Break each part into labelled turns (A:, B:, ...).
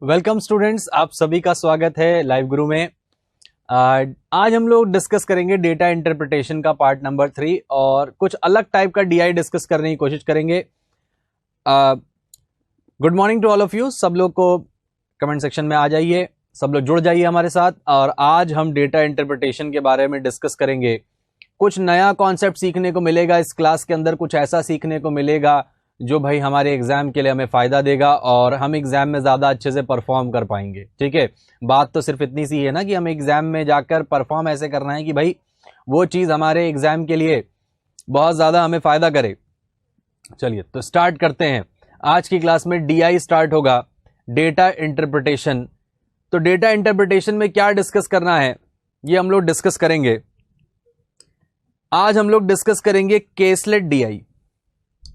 A: Welcome students, आप सभी का स्वागत है लाइव गुरु में। आज हम लोग डिस्कस करेंगे डेटा इंटरप्रिटेशन का पार्ट नंबर 3 और कुछ अलग टाइप का डीआई डिस्कस करने की कोशिश करेंगे। Good morning to all of you. सब लोग को कमेंट सेक्शन में आ जाइए, सब लोग जुड़ जाइए हमारे साथ। और आज हम डेटा इंटरप्रिटेशन के बारे में डिस्कस करेंगे। कुछ नया कॉन्सेप्ट सीखने को मिलेगा इस क्लास के अंदर, कुछ ऐसा सीखने को मिलेगा जो भाई हमारे एग्जाम के लिए हमें फायदा देगा और हम एग्जाम में ज्यादा अच्छे से परफॉर्म कर पाएंगे। ठीक है, बात तो सिर्फ इतनी सी है ना कि हमें एग्जाम में जाकर परफॉर्म ऐसे करना है कि भाई वो चीज हमारे एग्जाम के लिए बहुत ज्यादा हमें फायदा करे। चलिए तो स्टार्ट करते हैं। आज की क्लास में डीआई स्टार्ट होगा, डेटा इंटरप्रिटेशन। तो डेटा इंटरप्रिटेशन में क्या डिस्कस करना है ये हम लोग डिस्कस करेंगे। आज हम लोग डिस्कस करेंगे caselet DI.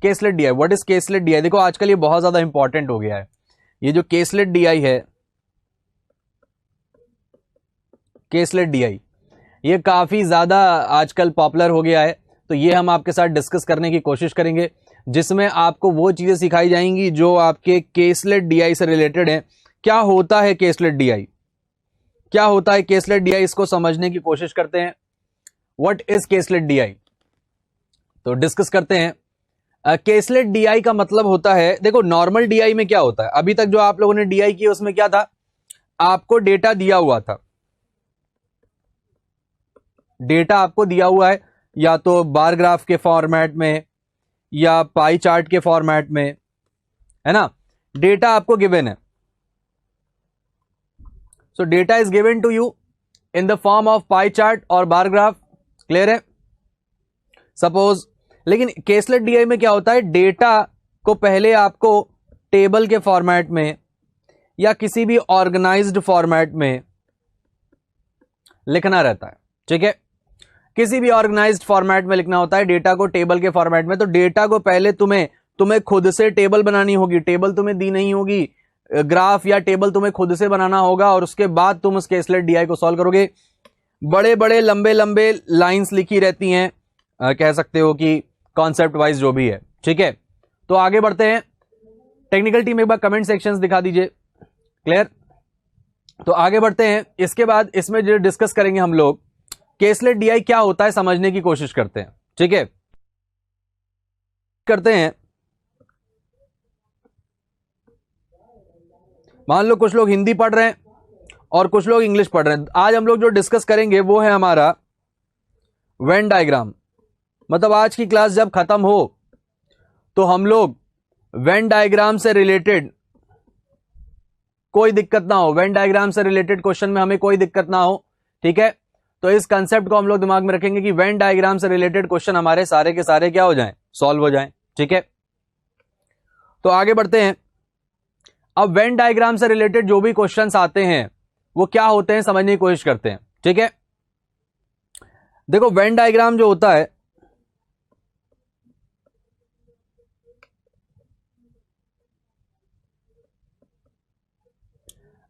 A: Caselet DI, what is caselet DI? देखो आजकल ये बहुत ज्यादा इंपॉर्टेंट हो गया है। ये जो केसलेट डीआई है, केसलेट डीआई ये काफी ज्यादा आजकल पॉपुलर हो गया है। तो ये हम आपके साथ डिस्कस करने की कोशिश करेंगे, जिसमें आपको वो चीजें सिखाई जाएंगी जो आपके केसलेट डीआई से रिलेटेड है। क्या होता है केसलेट डीआई, क्या होता है केसलेट डीआई, इसको समझने की कोशिश करते हैं। व्हाट इज केसलेट डीआई, तो डिस्कस करते हैं। केसलेट डीआई का मतलब होता है, देखो नॉर्मल डीआई में क्या होता है, अभी तक जो आप लोगों ने डीआई की उसमें क्या था, आपको डेटा दिया हुआ था, डेटा आपको दिया हुआ है या तो बार ग्राफ के फॉर्मेट में या पाई चार्ट के फॉर्मेट में, है ना। डेटा आपको गिवन है। So data is given to you in the form of pie chart और बार ग्राफ। क्लियर है? सपोज, लेकिन केसलेट डीआई में क्या होता है, डेटा को पहले आपको टेबल के फॉर्मेट में या किसी भी ऑर्गेनाइज्ड फॉर्मेट में लिखना रहता है। ठीक है, किसी भी ऑर्गेनाइज्ड फॉर्मेट में लिखना होता है डेटा को, टेबल के फॉर्मेट में। तो डेटा को पहले तुम्हें खुद से टेबल बनानी होगी, टेबल तुम्हें दी नहीं होगी, ग्राफ या टेबल तुम्हें खुद से बनाना होगा और उसके बाद तुम उस केसलेट डीआई को सॉल्व करोगे। बड़े बड़े लंबे लंबे लाइंस लिखी रहती हैं, कह सकते हो कि कॉन्सेप्ट वाइज जो भी है। ठीक है, तो आगे बढ़ते हैं। टेक्निकल टीम एक बार कमेंट सेक्शंस दिखा दीजिए। क्लियर? तो आगे बढ़ते हैं। इसके बाद इसमें जो डिस्कस करेंगे हम लोग, केसलेट डीआई क्या होता है समझने की कोशिश करते हैं। ठीक है, करते हैं। मान लो कुछ लोग हिंदी पढ़ रहे हैं और कुछ लोग इंग्लिश पढ़ रहे हैं। आज हम लोग जो डिस्कस करेंगे वो है हमारा वेन डायग्राम। मतलब आज की क्लास जब खत्म हो तो हम लोग वेन डायग्राम से रिलेटेड कोई दिक्कत ना हो, वेन डायग्राम से रिलेटेड क्वेश्चन में हमें कोई दिक्कत ना हो। ठीक है, तो इस कंसेप्ट को हम लोग दिमाग में रखेंगे कि वेन डायग्राम से रिलेटेड क्वेश्चन हमारे सारे के सारे क्या हो जाएं, सॉल्व हो जाएं। ठीक है, तो आगे बढ़ते हैं। अब वेन डायग्राम से रिलेटेड जो भी क्वेश्चंस आते हैं वो क्या होते हैं समझने की कोशिश करते हैं। ठीक है, देखो वेन डायग्राम जो होता है,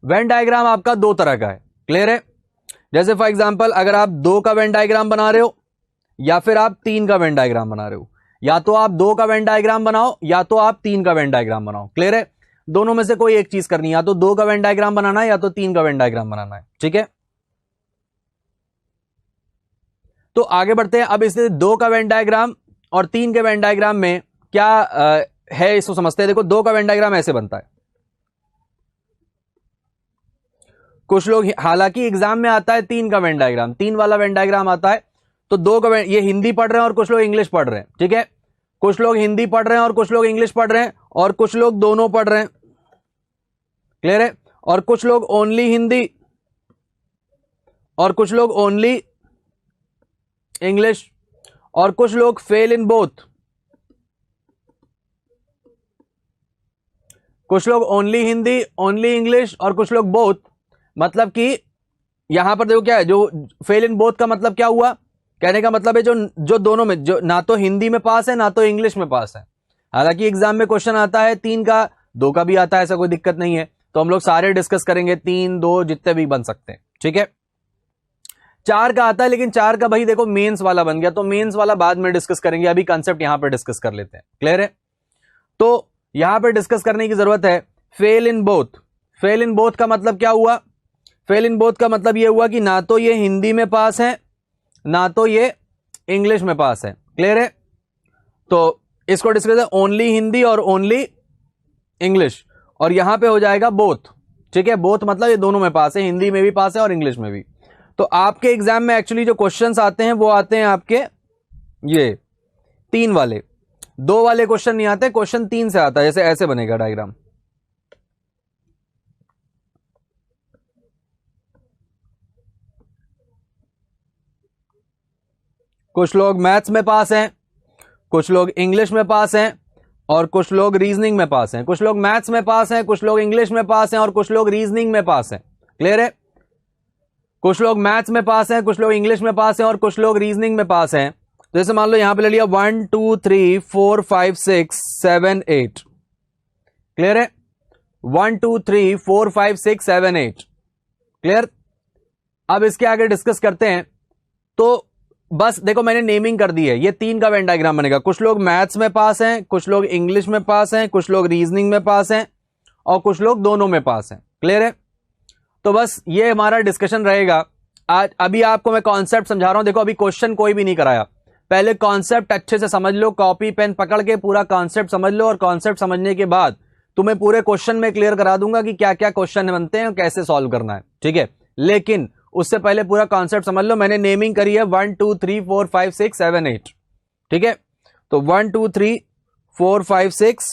A: वेन डायग्राम आपका दो तरह का है। क्लियर है? जैसे फॉर एग्जांपल अगर आप 2 का वेन डायग्राम बना रहे हो या फिर आप 3 का वेन डायग्राम बना रहे हो, या तो आप 2 का वेन डायग्राम बनाओ या तो आप 3 का वेन डायग्राम बनाओ। क्लियर है? दोनों में से कोई एक चीज करनी है, या तो 2 का वेन डायग्राम बनाना है या तो 3 का वेन डायग्राम बनाना है। ठीक है, तो आगे बढ़ते हैं। अब इससे 2 का वेन डायग्राम और 3 के वेन डायग्राम में क्या है इसको समझते हैं। देखो 2 का वेन डायग्राम ऐसे बनता है। कुछ लोग, हालांकि एग्जाम में आता है 3 का वेन डायग्राम, 3 वाला वेन डायग्राम आता है। तो 2 का ये हिंदी पढ़ रहे हैं और कुछ लोग इंग्लिश पढ़ रहे हैं। ठीक है, कुछ लोग हिंदी पढ़ रहे हैं और कुछ लोग इंग्लिश पढ़ रहे हैं और कुछ लोग दोनों पढ़ रहे हैं। क्लियर है? और कुछ लोग ओनली हिंदी और कुछ लोग ओनली इंग्लिश और कुछ लोग फेल इन बोथ। कुछ लोग ओनली हिंदी, ओनली इंग्लिश और कुछ लोग बोथ। मतलब कि यहां पर देखो क्या है, जो फेल इन बोथ का मतलब क्या हुआ, कहने का मतलब है जो दोनों में, जो ना तो हिंदी में पास है ना तो इंग्लिश में पास है। हालांकि एग्जाम में क्वेश्चन आता है 3 का, 2 का भी आता है, ऐसा कोई दिक्कत नहीं है। तो हम लोग सारे डिस्कस करेंगे, 3, 2 जितने भी बन सकते हैं। ठीक है, 4 का आता है, लेकिन 4 का भाई देखो मेंस वाला बन गया, तो मेंस वाला बाद में डिस्कस करेंगे, अभी कंसेप्ट यहां पर डिस्कस कर लेते हैं। क्लियर है? तो यहां पर डिस्कस करने की जरूरत है fail in both. Fail in both का मतलब क्या हुआ? फेल इन बोथ का मतलब ये हुआ कि ना तो ये हिंदी में पास है ना तो ये इंग्लिश में पास है। क्लियर है? तो इसको डिस्कस है ओनली हिंदी और ओनली इंग्लिश, और यहां पे हो जाएगा बोथ। ठीक है, बोथ मतलब ये दोनों में पास है, हिंदी में भी पास है और इंग्लिश में भी। तो आपके एग्जाम में एक्चुअली जो क्वेश्चंस आते हैं वो आते हैं आपके ये 3 वाले, 2 वाले क्वेश्चन नहीं आते, क्वेश्चन 3 से आता है। जैसे ऐसे बनेगा डायग्राम। कुछ लोग मैथ्स में पास हैं, कुछ लोग इंग्लिश में पास हैं, और कुछ लोग रीजनिंग में पास हैं। कुछ लोग मैथ्स में पास हैं, कुछ लोग इंग्लिश में पास हैं, और कुछ लोग रीजनिंग में पास हैं। क्लियर है? कुछ लोग मैथ्स में पास हैं, कुछ लोग इंग्लिश में पास हैं, और कुछ लोग रीजनिंग में पास हैं। तो जैसे मान लो यहां पे ले लिया 1 2 3 4 5 6 7 8। क्लियर है? 1 2 3 4 5 6 7 8। क्लियर? अब इसके आगे डिस्कस करते हैं। तो बस देखो मैंने नेमिंग कर दी है, ये 3 का वेन डायग्राम बनेगा। कुछ लोग मैथ्स में पास हैं, कुछ लोग इंग्लिश में पास हैं, कुछ लोग रीजनिंग में पास हैं, और कुछ लोग दोनों में पास हैं। क्लियर है? तो बस ये हमारा डिस्कशन रहेगा आज। अभी आपको मैं कॉन्सेप्ट समझा रहा हूं। देखो अभी क्वेश्चन कोई भी नहीं कराया, पहले कॉन्सेप्ट अच्छे से समझ लो, कॉपी पेन पकड़ के पूरा कॉन्सेप्ट समझ लो, और कॉन्सेप्ट समझने के बाद तुम्हें पूरे क्वेश्चन में क्लियर करा दूंगा कि क्या क्या क्वेश्चन बनते हैं और कैसे सॉल्व करना है। ठीक है, लेकिन उससे पहले पूरा कॉन्सेप्ट समझ लो। मैंने नेमिंग करी है 1 2 3 4 5 6 7 8। ठीक है, तो 1 2 3 4 5 6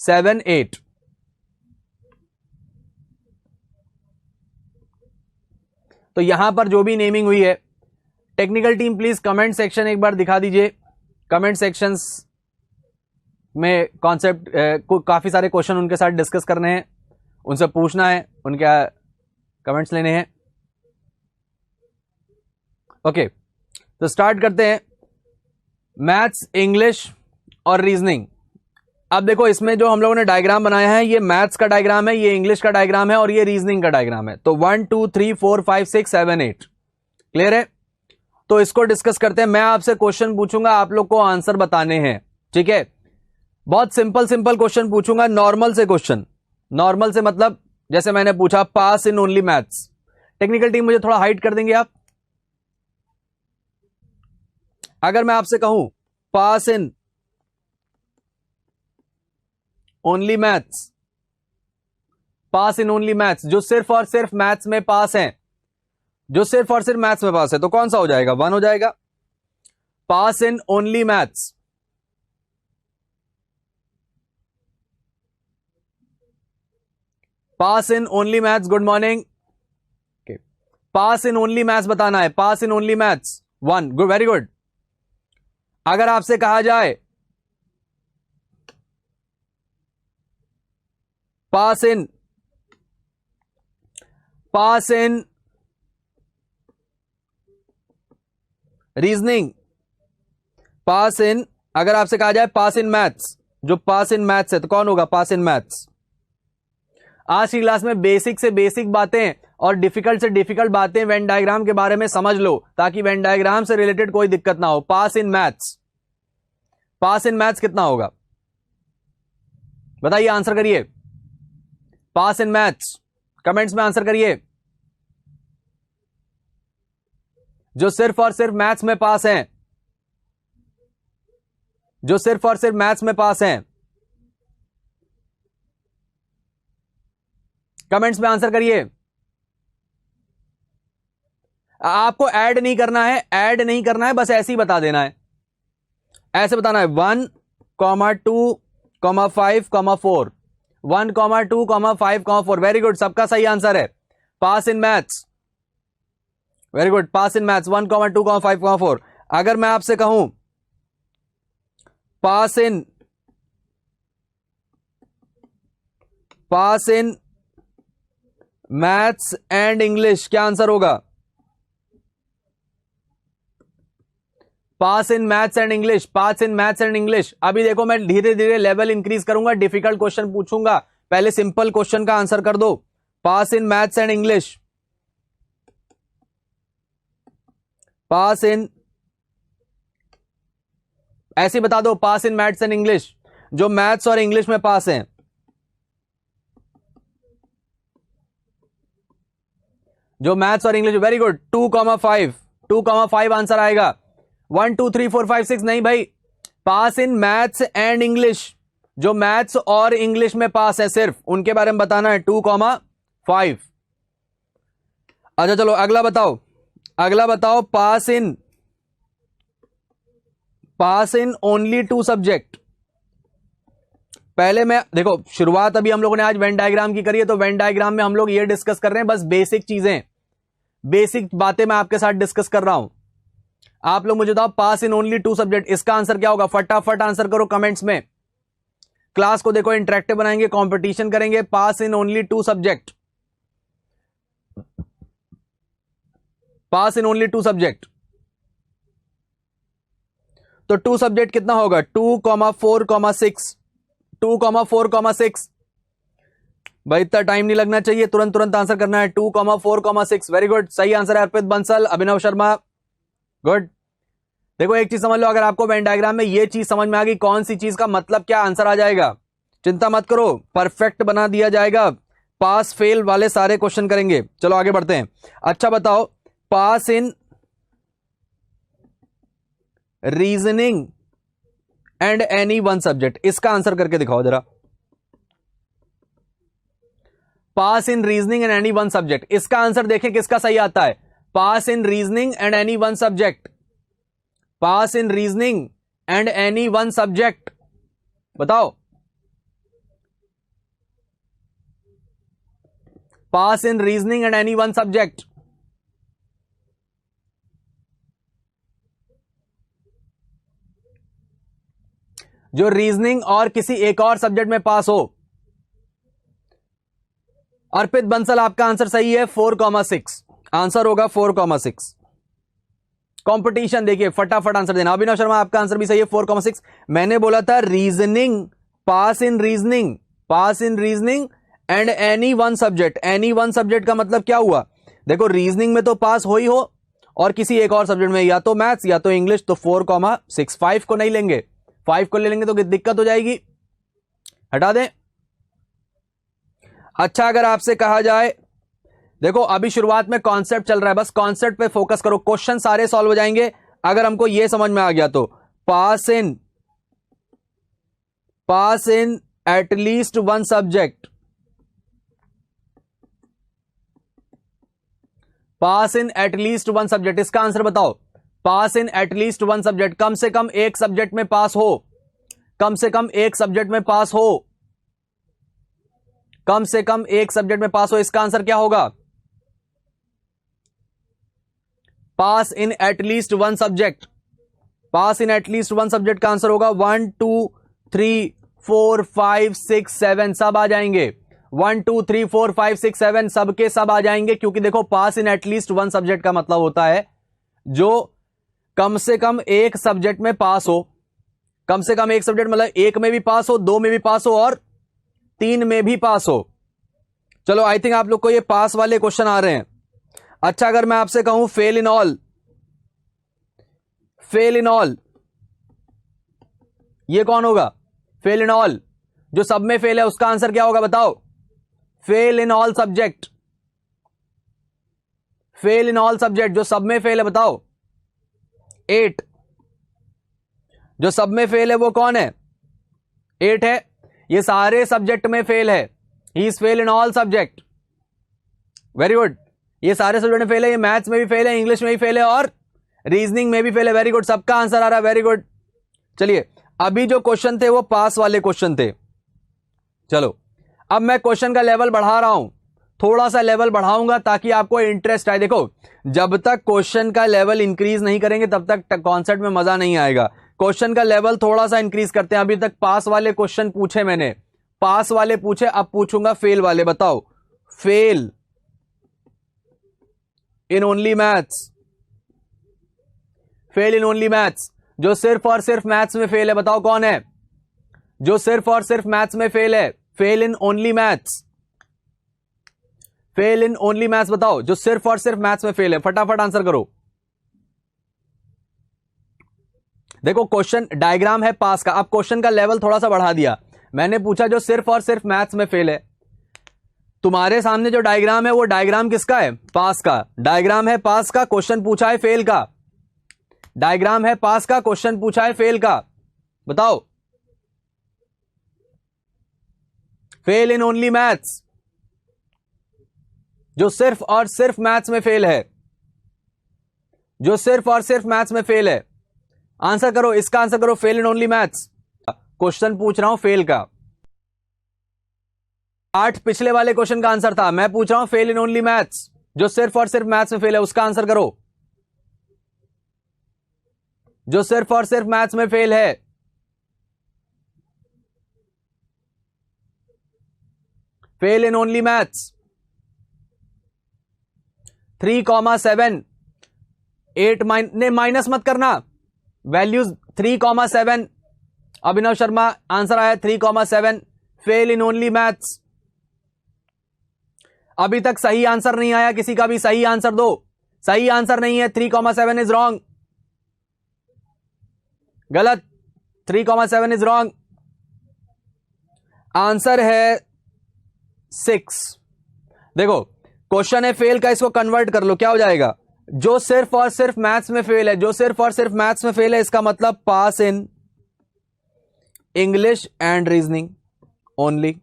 A: 7 8। तो यहां पर जो भी नेमिंग हुई है, technical team please comment section एक बार दिखा दीजिए। कमेंट सेक्शंस में कॉन्सेप्ट काफी सारे क्वेश्चन उनके साथ डिस्कस करने हैं, उनसे पूछना है, उनके कमेंट्स लेने हैं। ओके, तो स्टार्ट करते हैं। मैथ्स, इंग्लिश और रीजनिंग। अब देखो इसमें जो हम लोगों ने डायग्राम बनाया है, ये मैथ्स का डायग्राम है, ये इंग्लिश का डायग्राम है, और ये रीजनिंग का डायग्राम है। तो 1 2 3 4 5 6 7 8। क्लियर है? तो इसको डिस्कस करते हैं। मैं आपसे क्वेश्चन पूछूंगा, आप लोग को आंसर बताने हैं। ठीक है, बहुत सिंपल सिंपल क्वेश्चन पूछूंगा, नॉर्मल से क्वेश्चन। नॉर्मल से मतलब जैसे मैंने पूछा pass in only maths. Technical team मुझे थोड़ा हाइट कर देंगे आप? अगर मैं आपसे कहूं pass in only maths, pass in only maths, जो सिर्फ और सिर्फ मैथ्स में पास हैं, जो सिर्फ और सिर्फ मैथ्स में पास है, तो कौन सा हो जाएगा? 1 हो जाएगा। Pass in only maths, pass in only maths. Good morning. Pass in only maths बताना है, pass in only maths 1। Good, very good. अगर आपसे कहा जाए पास इन रीजनिंग, पास इन, अगर आपसे कहा जाए पास इन मैथ्स, जो पास इन मैथ्स है, तो कौन होगा पास इन मैथ्स? आज की क्लास में बेसिक से बेसिक बातें और डिफिकल्ट से डिफिकल्ट बातें वेन डायग्राम के बारे में समझ लो, ताकि वेन डायग्राम से रिलेटेड कोई दिक्कत ना हो। पास in maths, pass in maths कितना होगा बताइए, आंसर करिए। पास इन मैथ्स कमेंट्स में आंसर करिए। जो सिर्फ और सिर्फ मैथ्स में पास हैं, जो सिर्फ और सिर्फ मैथ्स में पास हैं, कमेंट्स में आंसर करिए। आपको ऐड नहीं करना है, ऐड नहीं करना है, बस ऐसे ही बता देना है। ऐसे बताना है 1, 2, 5, 4। 1, 2, 5, 4। वेरी गुड, सबका सही आंसर है pass in maths. Very good, pass in maths 1, 2, 5, 4। अगर मैं आपसे कहूं pass in maths and English, क्या आंसर होगा? Pass in maths and English, pass in maths and English. अभी देखो मैं धीरे धीरे लेवल इंक्रीज करूंगा, डिफिकल्ट क्वेश्चन पूछूंगा, पहले सिंपल क्वेश्चन का आंसर कर दो। Pass in maths and English, pass in, ऐसे बता दो pass in maths and English, जो मैथ्स और इंग्लिश में पास हैं। जो मैथ्स और इंग्लिश, वेरी गुड, 2,5, 2,5 आंसर आएगा। 1 2 3 4 5 6 नहीं भाई, पास इन मैथ्स एंड इंग्लिश, जो मैथ्स और इंग्लिश में पास है सिर्फ उनके बारे में बताना है, 2,5। अच्छा चलो अगला बताओ, अगला बताओ, पास इन ओनली 2 सब्जेक्ट। पहले मैं देखो, शुरुआत अभी हम लोगों ने आज वेन डायग्राम की करी है, तो वेन डायग्राम में हम लोग ये डिस्कस कर रहे हैं, बस बेसिक चीजें, बेसिक बातें मैं आपके साथ डिस्कस कर रहा हूं। आप लोग मुझे बताओ, पास इन ओनली 2 सब्जेक्ट, इसका आंसर क्या होगा? फटाफट आंसर करो कमेंट्स में। क्लास को देखो इंटरेक्टिव बनाएंगे, कंपटीशन करेंगे। Pass in only 2 subject, pass in only 2 subject, तो 2 सब्जेक्ट कितना होगा? 2,4,6, 2,4,6। भाई इतना टाइम नहीं लगना चाहिए, तुरंत तुरंत आंसर करना है। 2,4,6, वेरी गुड, सही आंसर है अर्पित बंसल, अभिनव शर्मा, गुड। देखो एक चीज समझ लो, अगर आपको वेन डायग्राम में ये चीज समझ में आ गई, कौन सी चीज का मतलब क्या, आंसर आ जाएगा। चिंता मत करो, परफेक्ट बना दिया जाएगा। पास फेल वाले सारे क्वेश्चन करेंगे। चलो आगे बढ़ते हैं। अच्छा बताओ, pass in reasoning and any 1 subject, इसका आंसर करके दिखाओ जरा। Pass in reasoning and any 1 subject, इसका आंसर देखें किसका सही आता है। Pass in reasoning and any 1 subject, pass in reasoning and any 1 subject, बताओ। Pass in reasoning and any 1 subject, जो रीजनिंग और किसी एक और सब्जेक्ट में पास हो। अर्पित बंसल आपका आंसर सही है, 4,6 आंसर होगा, 4,6। कंपटीशन देखिए, फटाफट आंसर देना। अभिनव शर्मा आपका आंसर भी सही है, 4,6। मैंने बोला था reasoning, pass in reasoning, pass in reasoning and any 1 subject. Any 1 subject का मतलब क्या हुआ? देखो रीजनिंग में तो पास हो ही हो, और किसी एक और सब्जेक्ट में, या तो मैथ्स या तो इंग्लिश, तो 4,6। 5 को नहीं लेंगे, 5 को ले लेंगे तो दिक्कत हो जाएगी, हटा दें। अच्छा अगर आपसे कहा जाए, देखो अभी शुरुआत में कॉन्सेप्ट चल रहा है, बस कॉन्सेप्ट पे फोकस करो, क्वेश्चन सारे सॉल्व हो जाएंगे अगर हमको यह समझ में आ गया तो। Pass in at least 1 subject, pass in at least 1 subject, इसका आंसर बताओ। पास इन एटलीस्ट 1 सब्जेक्ट, कम से कम एक सब्जेक्ट में पास हो, कम से कम एक सब्जेक्ट में पास हो, कम से कम एक सब्जेक्ट में पास हो, इसका आंसर क्या होगा? Pass in at least 1 subject, pass in at least 1 subject का आंसर होगा 1 2 3 4 5 6 7, सब आ जाएंगे। 1 2 3 4 5 6 7 सबके सब आ जाएंगे, क्योंकि देखो पास इन एटलीस्ट 1 सब्जेक्ट का मतलब होता है जो कम से कम एक सब्जेक्ट में पास हो। कम से कम एक सब्जेक्ट मतलब 1 में भी पास हो, 2 में भी पास हो, और 3 में भी पास हो। चलो आई थिंक आप लोग को ये पास वाले क्वेश्चन आ रहे हैं। अच्छा अगर मैं आपसे कहूं fail in all, fail in all, ये कौन होगा? फेल इन ऑल, जो सब में फेल है, उसका आंसर क्या होगा बताओ? Fail in all subject, fail in all subject, जो सब में फेल है, बताओ। 8, जो सब में फेल है वो कौन है? 8 है। ये सारे सब्जेक्ट में फेल है, he is fail in all subject, very good. ये सारे सब्जेक्ट में फेल है, ये मैथ्स में भी फेल है, इंग्लिश में भी फेल है, और रीजनिंग में भी फेल है, वेरी गुड, सबका आंसर आ रहा है, वेरी गुड। चलिए अभी जो क्वेश्चन थे वो पास वाले क्वेश्चन थे। चलो अब मैं क्वेश्चन का लेवल बढ़ा रहा हूं, थोड़ा सा लेवल बढ़ाऊंगा ताकि आपको इंटरेस्ट आए। देखो जब तक क्वेश्चन का लेवल इंक्रीज नहीं करेंगे तब तक कॉन्सेप्ट में मजा नहीं आएगा। क्वेश्चन का लेवल थोड़ा सा इंक्रीज करते हैं। अभी तक पास वाले क्वेश्चन पूछे मैंने, पास वाले पूछे, अब पूछूंगा फेल वाले। बताओ, फेल इन ओनली मैथ्स, फेल इन ओनली मैथ्स, जो सिर्फ और सिर्फ मैथ्स में फेल है, बताओ कौन है? जो सिर्फ और सिर्फ मैथ्स में फेल है, फेल इन ओनली मैथ्स, फेल इन ओनली मैथ्स, बताओ जो सिर्फ और सिर्फ मैथ्स में फेल है, फटाफट आंसर करो। देखो क्वेश्चन डायग्राम है पास का, अब क्वेश्चन का लेवल थोड़ा सा बढ़ा दिया। मैंने पूछा जो सिर्फ और सिर्फ मैथ्स में फेल है, तुम्हारे सामने जो डायग्राम है वो डायग्राम किसका है? पास का। डायग्राम है पास का, क्वेश्चन पूछा है फेल का। डायग्राम है पास का, क्वेश्चन पूछा है फेल का। बताओ। फेल इन ओनली मैथ्स, जो सिर्फ और सिर्फ मैथ्स में फेल है, जो सिर्फ और सिर्फ मैथ्स में फेल है। आंसर करो, इसका आंसर करो। फेल इन ओनली मैथ्स, क्वेश्चन पूछ रहा हूं फेल का। 8 पिछले वाले क्वेश्चन का आंसर था, मैं पूछ रहा हूं फेल इन ओनली मैथ्स, जो सिर्फ और सिर्फ मैथ्स में फेल है, उसका आंसर करो। जो सिर्फ और सिर्फ मैथ्स में फेल है। फेल इन ओनली मैथ्स। 3,7 8 माइनस मत करना, वैल्यूज 3,7। अभिनव शर्मा आंसर आया 3,7। फेल इन ओनली मैथ्स। अभी तक सही आंसर नहीं आया किसी का भी, सही आंसर दो। सही आंसर नहीं है, 3,7 इज रॉन्ग, गलत। 3,7 इज रॉन्ग। आंसर है 6। देखो क्वेश्चन है फेल का, इसको कन्वर्ट कर लो, क्या हो जाएगा? जो सिर्फ और सिर्फ मैथ्स में फेल है, जो सिर्फ और सिर्फ मैथ्स में फेल है, इसका मतलब pass in English and reasoning only.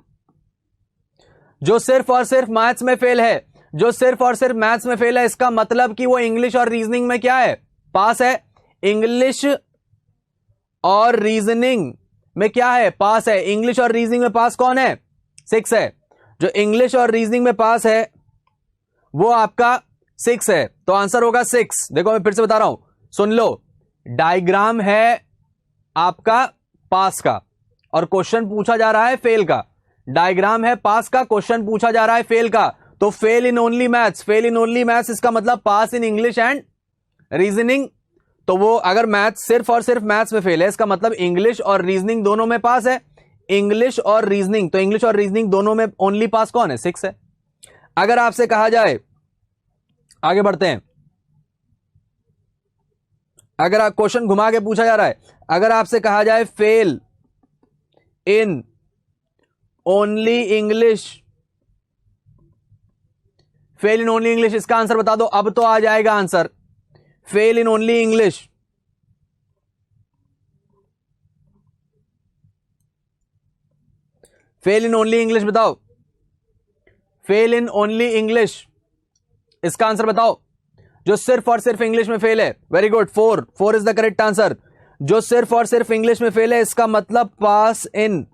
A: जो सिर्फ और सिर्फ मैथ्स में फेल है, जो सिर्फ और सिर्फ मैथ्स में फेल है, इसका मतलब कि वो इंग्लिश और रीजनिंग में क्या है? पास है। इंग्लिश और रीजनिंग में क्या है? पास है। इंग्लिश और रीजनिंग में पास कौन है? 6 है। जो इंग्लिश और रीजनिंग में पास है वो आपका 6 है, तो आंसर होगा 6। देखो मैं फिर से बता रहा हूं, सुन लो। डायग्राम है आपका पास का और क्वेश्चन पूछा जा रहा है फेल का। डायग्राम है पास का, क्वेश्चन पूछा जा रहा है फेल का, तो फेल इन ओनली मैथ्स। फेल इन ओनली मैथ्स इसका मतलब pass in English and reasoning. तो वो अगर मैथ्स सिर्फ और सिर्फ मैथ्स में फेल है, इसका मतलब इंग्लिश और रीजनिंग दोनों में पास है। इंग्लिश और रीजनिंग, तो इंग्लिश और रीजनिंग दोनों में ओनली पास कौन है? 6 है। अगर आपसे कहा जाए, आगे बढ़ते हैं, अगर आप क्वेश्चन घुमा के पूछा जा रहा है, अगर आपसे कहा जाए fail in only English, fail in only English, इसका आंसर बता दो। अब तो आ जाएगा answer. Fail in only English, fail in only English बताओ। फेल इन ओनली इंग्लिश, इसका आंसर बताओ। जो सिर्फ और सिर्फ इंग्लिश में फेल है। Very good, 4 is the correct answer. जो सिर्फ और सिर्फ इंग्लिश में फेल है, इसका मतलब pass in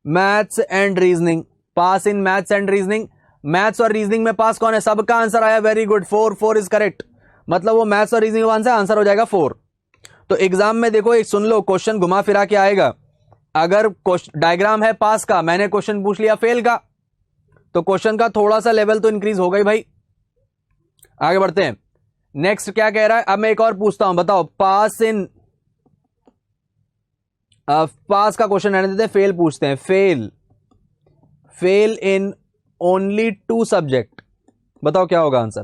A: maths and reasoning. Pass in maths and reasoning. Maths और रीजनिंग में पास कौन है? सबका आंसर आया। Very good, 4 is correct. मतलब वो मैथ्स और रीजनिंग का आंसर हो जाएगा 4। तो एग्जाम में देखो, एक सुन लो, क्वेश्चन घुमा फिरा के आएगा। अगर डायग्राम है पास का, मैंने क्वेश्चन पूछ लिया फेल का, तो क्वेश्चन का थोड़ा सा लेवल तो इंक्रीज हो गई भाई। आगे बढ़ते हैं, नेक्स्ट क्या कह रहा है। अब मैं एक और पूछता हूं, बताओ। पास इन, पास का क्वेश्चन रहने देते हैं, फेल पूछते हैं। फेल इन ओनली 2 सब्जेक्ट, बताओ क्या होगा आंसर?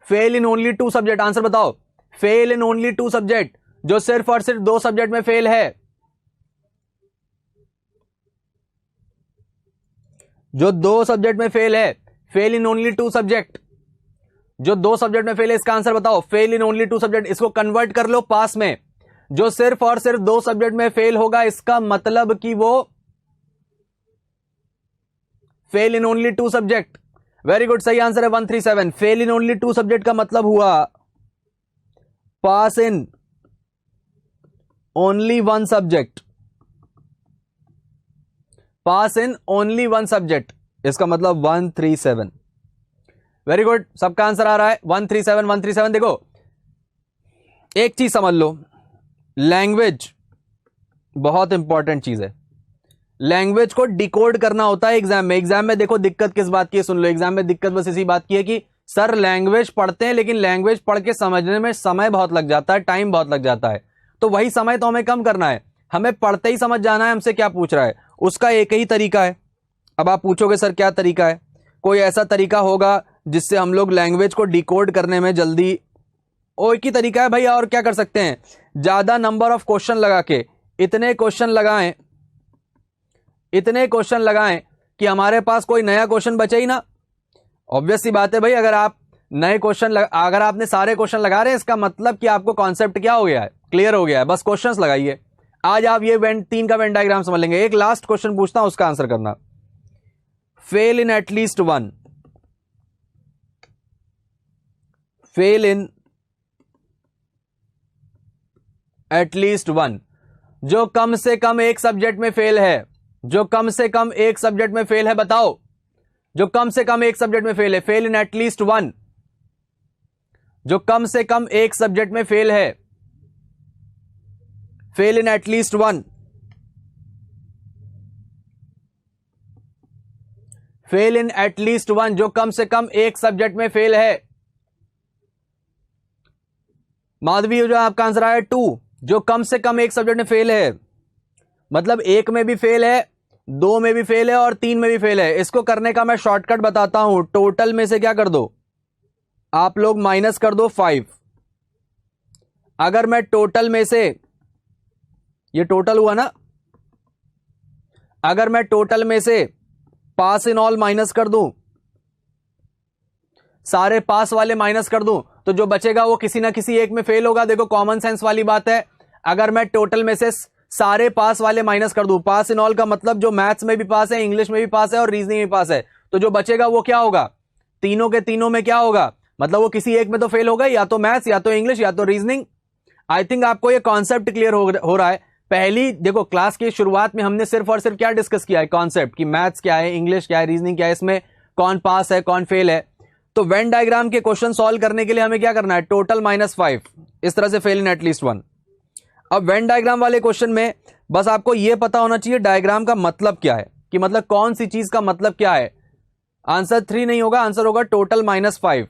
A: फेल इन ओनली 2 सब्जेक्ट, आंसर बताओ। फेल इन ओनली 2 सब्जेक्ट, जो सिर्फ और सिर्फ 2 सब्जेक्ट में फेल है, जो 2 सब्जेक्ट में फेल है। फेल इन ओनली 2 सब्जेक्ट, जो 2 सब्जेक्ट में फेल है, इसका आंसर बताओ। फेल इन ओनली 2 सब्जेक्ट, इसको कन्वर्ट कर लो पास में। जो सिर्फ और सिर्फ 2 सब्जेक्ट में फेल होगा, इसका मतलब कि वो फेल इन ओनली 2 सब्जेक्ट। वेरी गुड, सही आंसर है 137। फेल इन ओनली 2 सब्जेक्ट का मतलब हुआ pass in only 1 subject. Pass in only 1 subject, इसका मतलब 137। वेरी गुड, सबका आंसर आ रहा है 137। देखो एक चीज समझ लो, लैंग्वेज बहुत इंपॉर्टेंट चीज है। लैंग्वेज को डिकोड करना होता है एग्जाम में। एग्जाम में देखो दिक्कत किस बात की है, सुन लो। एग्जाम में दिक्कत बस इसी बात की है कि सर लैंग्वेज पढ़ते हैं, लेकिन लैंग्वेज पढ़ के समझने में समय बहुत लग जाता है, टाइम बहुत लग जाता है। तो वही समय तो हमें कम करना है, हमें पढ़ते ही समझ जाना है हमसे क्या पूछ रहा है। उसका एक ही तरीका है। अब आप पूछोगे सर क्या तरीका है? कोई ऐसा तरीका होगा जिससे हम लोग लैंग्वेज को डिकोड करने में जल्दी, एक ही तरीका है भैया। और क्या कर सकते हैं? ज्यादा नंबर ऑफ क्वेश्चन लगा के, इतने क्वेश्चन लगाएं, इतने क्वेश्चन लगाएं कि हमारे पास कोई नया क्वेश्चन बचे ही ना। ऑब्वियस सी बात है भाई, अगर आप नए क्वेश्चन अगर आपने सारे क्वेश्चन लगा रहे हैं, इसका मतलब कि आपको कॉन्सेप्ट क्या हो गया है, क्लियर हो गया है। बस क्वेश्चंस लगाइए। आज आप ये तीन का वेन डायग्राम समझ लेंगे। एक लास्ट क्वेश्चन पूछता हूं, उसका आंसर करना। Fail in at least one, fail in at least one, जो कम से कम एक सब्जेक्ट में फेल है, जो कम से कम एक सब्जेक्ट में फेल है, बताओ। जो कम से कम एक सब्जेक्ट में फेल है, फेल इन एटलीस्ट वन, जो कम से कम एक सब्जेक्ट में फेल है, fail in at least one, fail in at least one, जो कम से कम एक सब्जेक्ट में फेल है। माधवी, जो आपका आंसर आया 2, जो कम से कम एक सब्जेक्ट में फेल है, मतलब एक में भी फेल है, 2 में भी फेल है और 3 में भी फेल है। इसको करने का मैं शॉर्टकट बताता हूं। टोटल में से क्या कर दो आप लोग, माइनस कर दो 5। अगर मैं टोटल में से, ये टोटल हुआ ना, अगर मैं टोटल में से पास इन ऑल माइनस कर दूं, सारे पास वाले माइनस कर दूं, तो जो बचेगा वो किसी ना किसी एक में फेल होगा। देखो कॉमन सेंस वाली बात है। अगर मैं टोटल में से सारे पास वाले माइनस कर दूं, पास इन ऑल का मतलब जो मैथ्स में भी पास है, इंग्लिश में भी पास है और रीजनिंग में पास है, तो जो बचेगा वो क्या होगा, तीनों के तीनों में क्या होगा, मतलब वो किसी एक में तो फेल होगा, या तो मैथ्स, या तो इंग्लिश, या तो रीजनिंग। आई थिंक आपको ये कॉन्सेप्ट क्लियर हो रहा है। पहली देखो क्लास की शुरुआत में हमने सिर्फ और सिर्फ क्या डिस्कस किया है, कॉन्सेप्ट, कि मैथ्स क्या है, इंग्लिश क्या है, रीजनिंग क्या है, इसमें कौन पास है कौन फेल है। तो वेन डायग्राम के क्वेश्चन सॉल्व करने के लिए हमें क्या करना है, टोटल -5, इस तरह से फेल इन एटलीस्ट वन। अब वेन डायग्राम वाले क्वेश्चन में बस आपको यह पता होना चाहिए डायग्राम का मतलब क्या है, कि मतलब कौन सी चीज का मतलब क्या है। आंसर 3 नहीं होगा, आंसर होगा टोटल -5।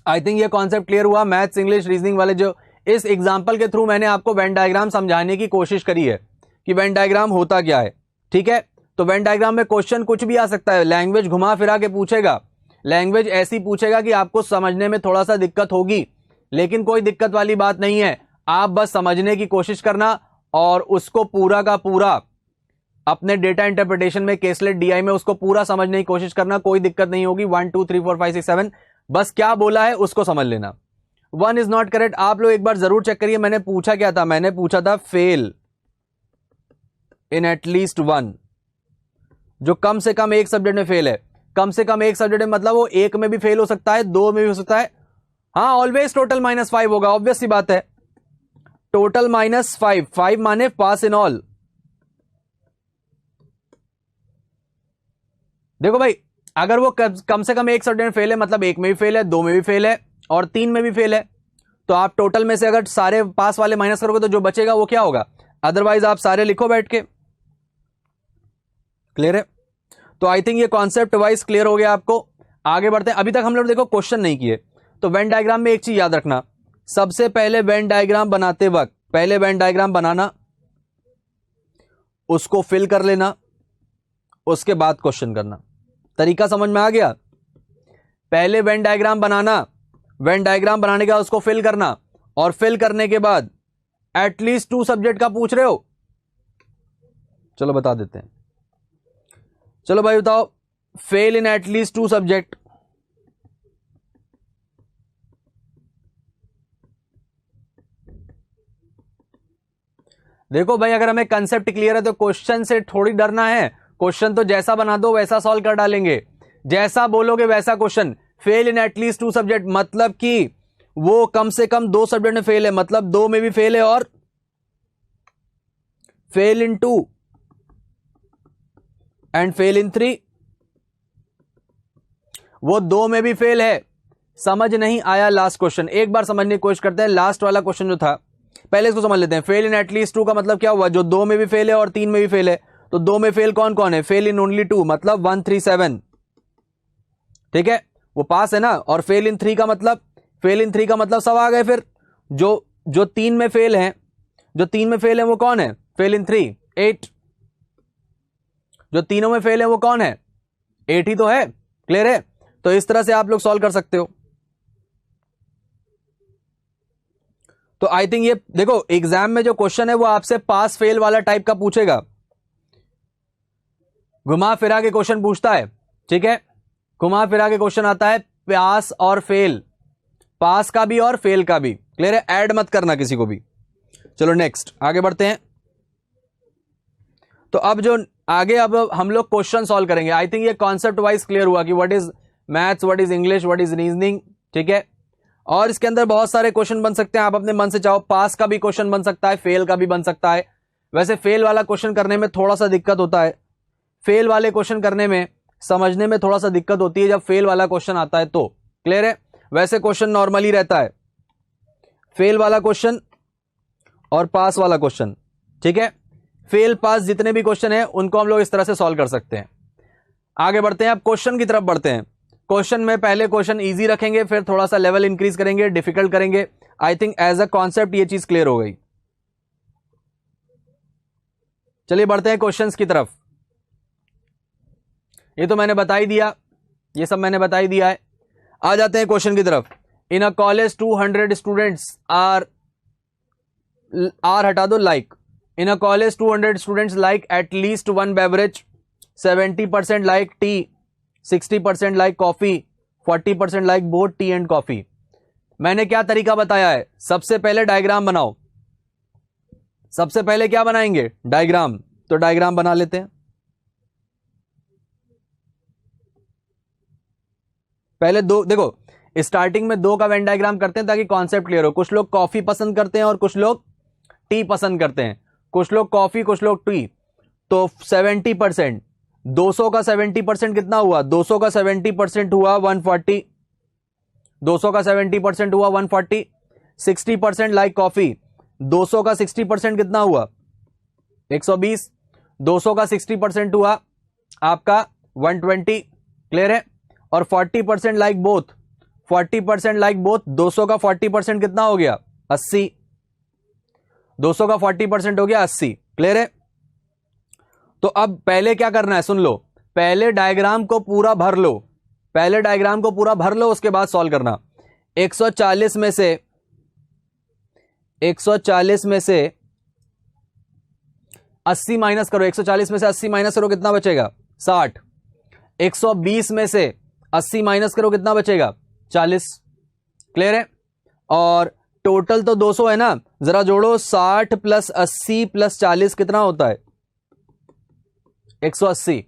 A: आई थिंक ये कॉन्सेप्ट क्लियर हुआ। मैथ्स, इंग्लिश, रीजनिंग वाले जो इस एग्जांपल के थ्रू मैंने आपको वेन डायग्राम समझाने की कोशिश करी है कि वेन डायग्राम होता क्या है। ठीक है, तो वेन डायग्राम में क्वेश्चन कुछ भी आ सकता है, लैंग्वेज घुमा फिरा के पूछेगा, लैंग्वेज ऐसी पूछेगा कि आपको समझने में थोड़ा सा दिक्कत होगी, लेकिन कोई दिक्कत वाली बात नहीं है। आप बस समझने की कोशिश करना और उसको पूरा का पूरा अपने डेटा इंटरप्रिटेशन में, केसलेट डीआई में उसको पूरा समझने की कोशिश करना, कोई दिक्कत नहीं होगी। 1 2 3 4 5 6 7 बस क्या बोला है उसको समझ लेना। 1 इज नॉट करेक्ट। आप लोग एक बार जरूर चेक करिए, मैंने पूछा क्या था, मैंने पूछा था फेल इन एटलीस्ट वन, जो कम से कम एक सब्जेक्ट में फेल है। कम से कम एक सब्जेक्ट में मतलब वो एक में भी फेल हो सकता है, 2 में भी हो सकता है। हाँ, ऑलवेज टोटल -5 होगा, ऑब्वियस सी बात है। टोटल -5, 5 माने पास इन ऑल। देखो भाई, अगर वो कम से कम एक सब्जेक्ट में फेल है, मतलब एक में भी फेल है, 2 में भी फेल है और 3 में भी फेल है, तो आप टोटल में से अगर सारे पास वाले माइनस करोगे तो जो बचेगा वो क्या होगा। अदरवाइज आप सारे लिखो बैठ के। क्लियर है? तो आई थिंक ये कॉन्सेप्ट वाइज क्लियर हो गया आपको। आगे बढ़ते हैं। अभी तक हम लोग देखो क्वेश्चन नहीं किए, तो वेन डायग्राम में एक चीज याद रखना, सबसे पहले वेन डायग्राम बनाते वक्त पहले वेन डायग्राम बनाना, उसको फिल कर लेना, उसके बाद क्वेश्चन करना। तरीका समझ में आ गया? पहले वेन डायग्राम बनाना, वेन डायग्राम बनाने के बाद उसको फिल करना, और फिल करने के बाद एटलीस्ट 2 सब्जेक्ट का पूछ रहे हो, चलो बता देते हैं। चलो भाई बताओ, फेल इन एटलीस्ट 2 सब्जेक्ट। देखो भाई, अगर हमें कंसेप्ट क्लियर है तो क्वेश्चन से थोड़ी डरना है। क्वेश्चन तो जैसा बना दो वैसा सॉल्व कर डालेंगे, जैसा बोलोगे वैसा question. Fail in at least 2 subject मतलब कि वो कम से कम 2 सब्जेक्ट में फेल है, मतलब 2 में भी फेल है और फेल इन 2 एंड फेल इन 3। वो 2 में भी फेल है। समझ नहीं आया लास्ट क्वेश्चन? एक बार समझने की कोशिश करते हैं। लास्ट वाला क्वेश्चन जो था, पहले इसको समझ लेते हैं। फेल इन एटलीस्ट 2 का मतलब क्या हुआ, जो 2 में भी फेल है और 3 में भी फेल है। तो 2 में फेल कौन कौन है, फेल इन ओनली 2 मतलब 1 3 7। ठीक है, वो पास है ना। और फेल इन 3 का मतलब, फेल इन 3 का मतलब सब आ गए। फिर जो 3 में फेल है, जो 3 में फेल है वो कौन है, फेल इन 3 8। जो तीनों में फेल है वो कौन है, 8 ही तो है। क्लियर है? तो इस तरह से आप लोग सॉल्व कर सकते हो। तो आई थिंक ये देखो, एग्जाम में जो क्वेश्चन है वो आपसे पास फेल वाला टाइप का पूछेगा। घुमा फिरा के क्वेश्चन पूछता है, ठीक है, घुमा फिरा के क्वेश्चन आता है पास और फेल, पास का भी और फेल का भी। क्लियर है, ऐड मत करना किसी को भी। चलो नेक्स्ट आगे बढ़ते हैं। तो अब जो आगे अब हम लोग क्वेश्चन सॉल्व करेंगे। आई थिंक ये कॉन्सेप्ट वाइज क्लियर हुआ कि what is maths, what is English, what is reasoning, ठीक है। और इसके अंदर बहुत सारे क्वेश्चन बन सकते हैं, आप अपने मन से चाहो पास का भी क्वेश्चन बन सकता है, फेल का भी बन सकता है। वैसे फेल वाला क्वेश्चन करने में थोड़ा सा दिक्कत होता है, फेल वाले क्वेश्चन करने में समझने में थोड़ा सा दिक्कत होती है जब फेल वाला क्वेश्चन आता है तो। क्लियर है, वैसे क्वेश्चन नॉर्मली रहता है, फेल वाला क्वेश्चन और पास वाला क्वेश्चन, ठीक है। फेल पास जितने भी क्वेश्चन है उनको हम लोग इस तरह से सॉल्व कर सकते हैं। आगे बढ़ते हैं, अब क्वेश्चन की तरफ बढ़ते हैं। क्वेश्चन में पहले क्वेश्चन इजी रखेंगे, फिर थोड़ा सा लेवल इंक्रीज करेंगे, डिफिकल्ट करेंगे। I think as a concept ये चीज क्लियर हो गई। चलिए बढ़ते हैं क्वेश्चंस की तरफ। ये तो मैंने बता ही दिया, ये सब मैंने बता ही दिया है। आ जाते हैं क्वेश्चन की तरफ। इन अ कॉलेज 200 स्टूडेंट्स आर हटा दो like. In a college 200 students like at least one beverage, 70% like T, 60% like coffee, 40% like both T and coffee. मैंने क्या तरीका बताया है, सबसे पहले डायग्राम बनाओ। सबसे पहले क्या बनाएंगे, डायग्राम। तो डायग्राम बना लेते हैं। पहले दो देखो, स्टार्टिंग में दो का वेन डायग्राम करते हैं ताकि कॉन्सेप्ट क्लियर हो। कुछ लोग कॉफी पसंद करते हैं और कुछ लोग टी पसंद करते हैं, कुछ लोग कॉफी कुछ लोग टी। तो 70%, 200 का 70% कितना हुआ, 200 का 70% हुआ 140, 200 का 70% हुआ 140। 60% लाइक कॉफी, 200 का 60% कितना हुआ 120, 200 का 60% हुआ आपका 120। क्लियर है, और 40% लाइक बोथ, 40% लाइक बोथ, 200 का 40% कितना हो गया 80, 200 का 40% हो गया 80। क्लियर है, तो अब पहले क्या करना है सुन लो, पहले डायग्राम को पूरा भर लो, पहले डायग्राम को पूरा भर लो, उसके बाद सॉल्व करना। 140 में से 80 माइनस करो, 140 में से 80 माइनस करो कितना बचेगा 60। 120 में से 80 माइनस करो कितना बचेगा 40। क्लियर है, और टोटल तो 200 है ना, जरा जोड़ो, 60 प्लस 80 प्लस 40 कितना होता है 180।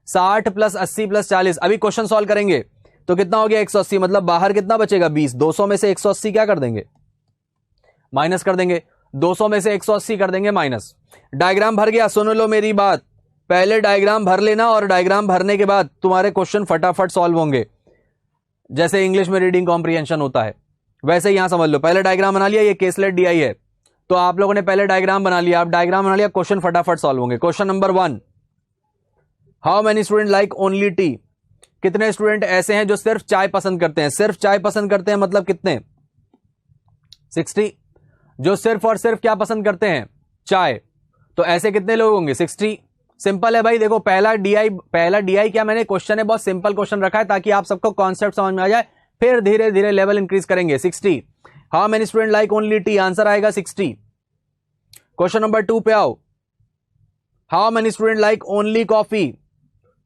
A: 60 प्लस 80 प्लस 40, अभी क्वेश्चन सॉल्व करेंगे तो कितना हो गया 180, मतलब बाहर कितना बचेगा 20। 200 में से 180 क्या कर देंगे, माइनस कर देंगे, 200 में से 180 कर देंगे माइनस। डायग्राम भर गया, सुन लो मेरी बात, पहले डायग्राम भर लेना और डायग्राम भरने के बाद तुम्हारे क्वेश्चन फटाफट सॉल्व होंगे। जैसे इंग्लिश में रीडिंग कॉम्प्रिहेंशन होता है वैसे यहां समझ लो, पहले डायग्राम बना लिया, ये केसलेट डी आई है, तो आप लोगों ने पहले डायग्राम बना लिया, आप डायग्राम बना लिया, क्वेश्चन फटाफट सॉल्व होंगे। Question number 1, how many student like only T. कितने स्टूडेंट ऐसे हैं जो सिर्फ चाय पसंद करते हैं, सिर्फ चाय पसंद करते हैं मतलब कितने 60। जो सिर्फ और सिर्फ क्या पसंद करते हैं चाय, तो ऐसे कितने लोग होंगे 60। सिंपल है भाई, देखो पहला डीआई क्या, मैंने क्वेश्चन है बहुत सिंपल क्वेश्चन रखा है ताकि आप सबको कॉन्सेप्ट समझ में आ जाए, फिर धीरे धीरे लेवल इंक्रीज करेंगे। 60, how many student like only T, answer आएगा 60। क्वेश्चन नंबर 2 पे आओ, how many student like only coffee,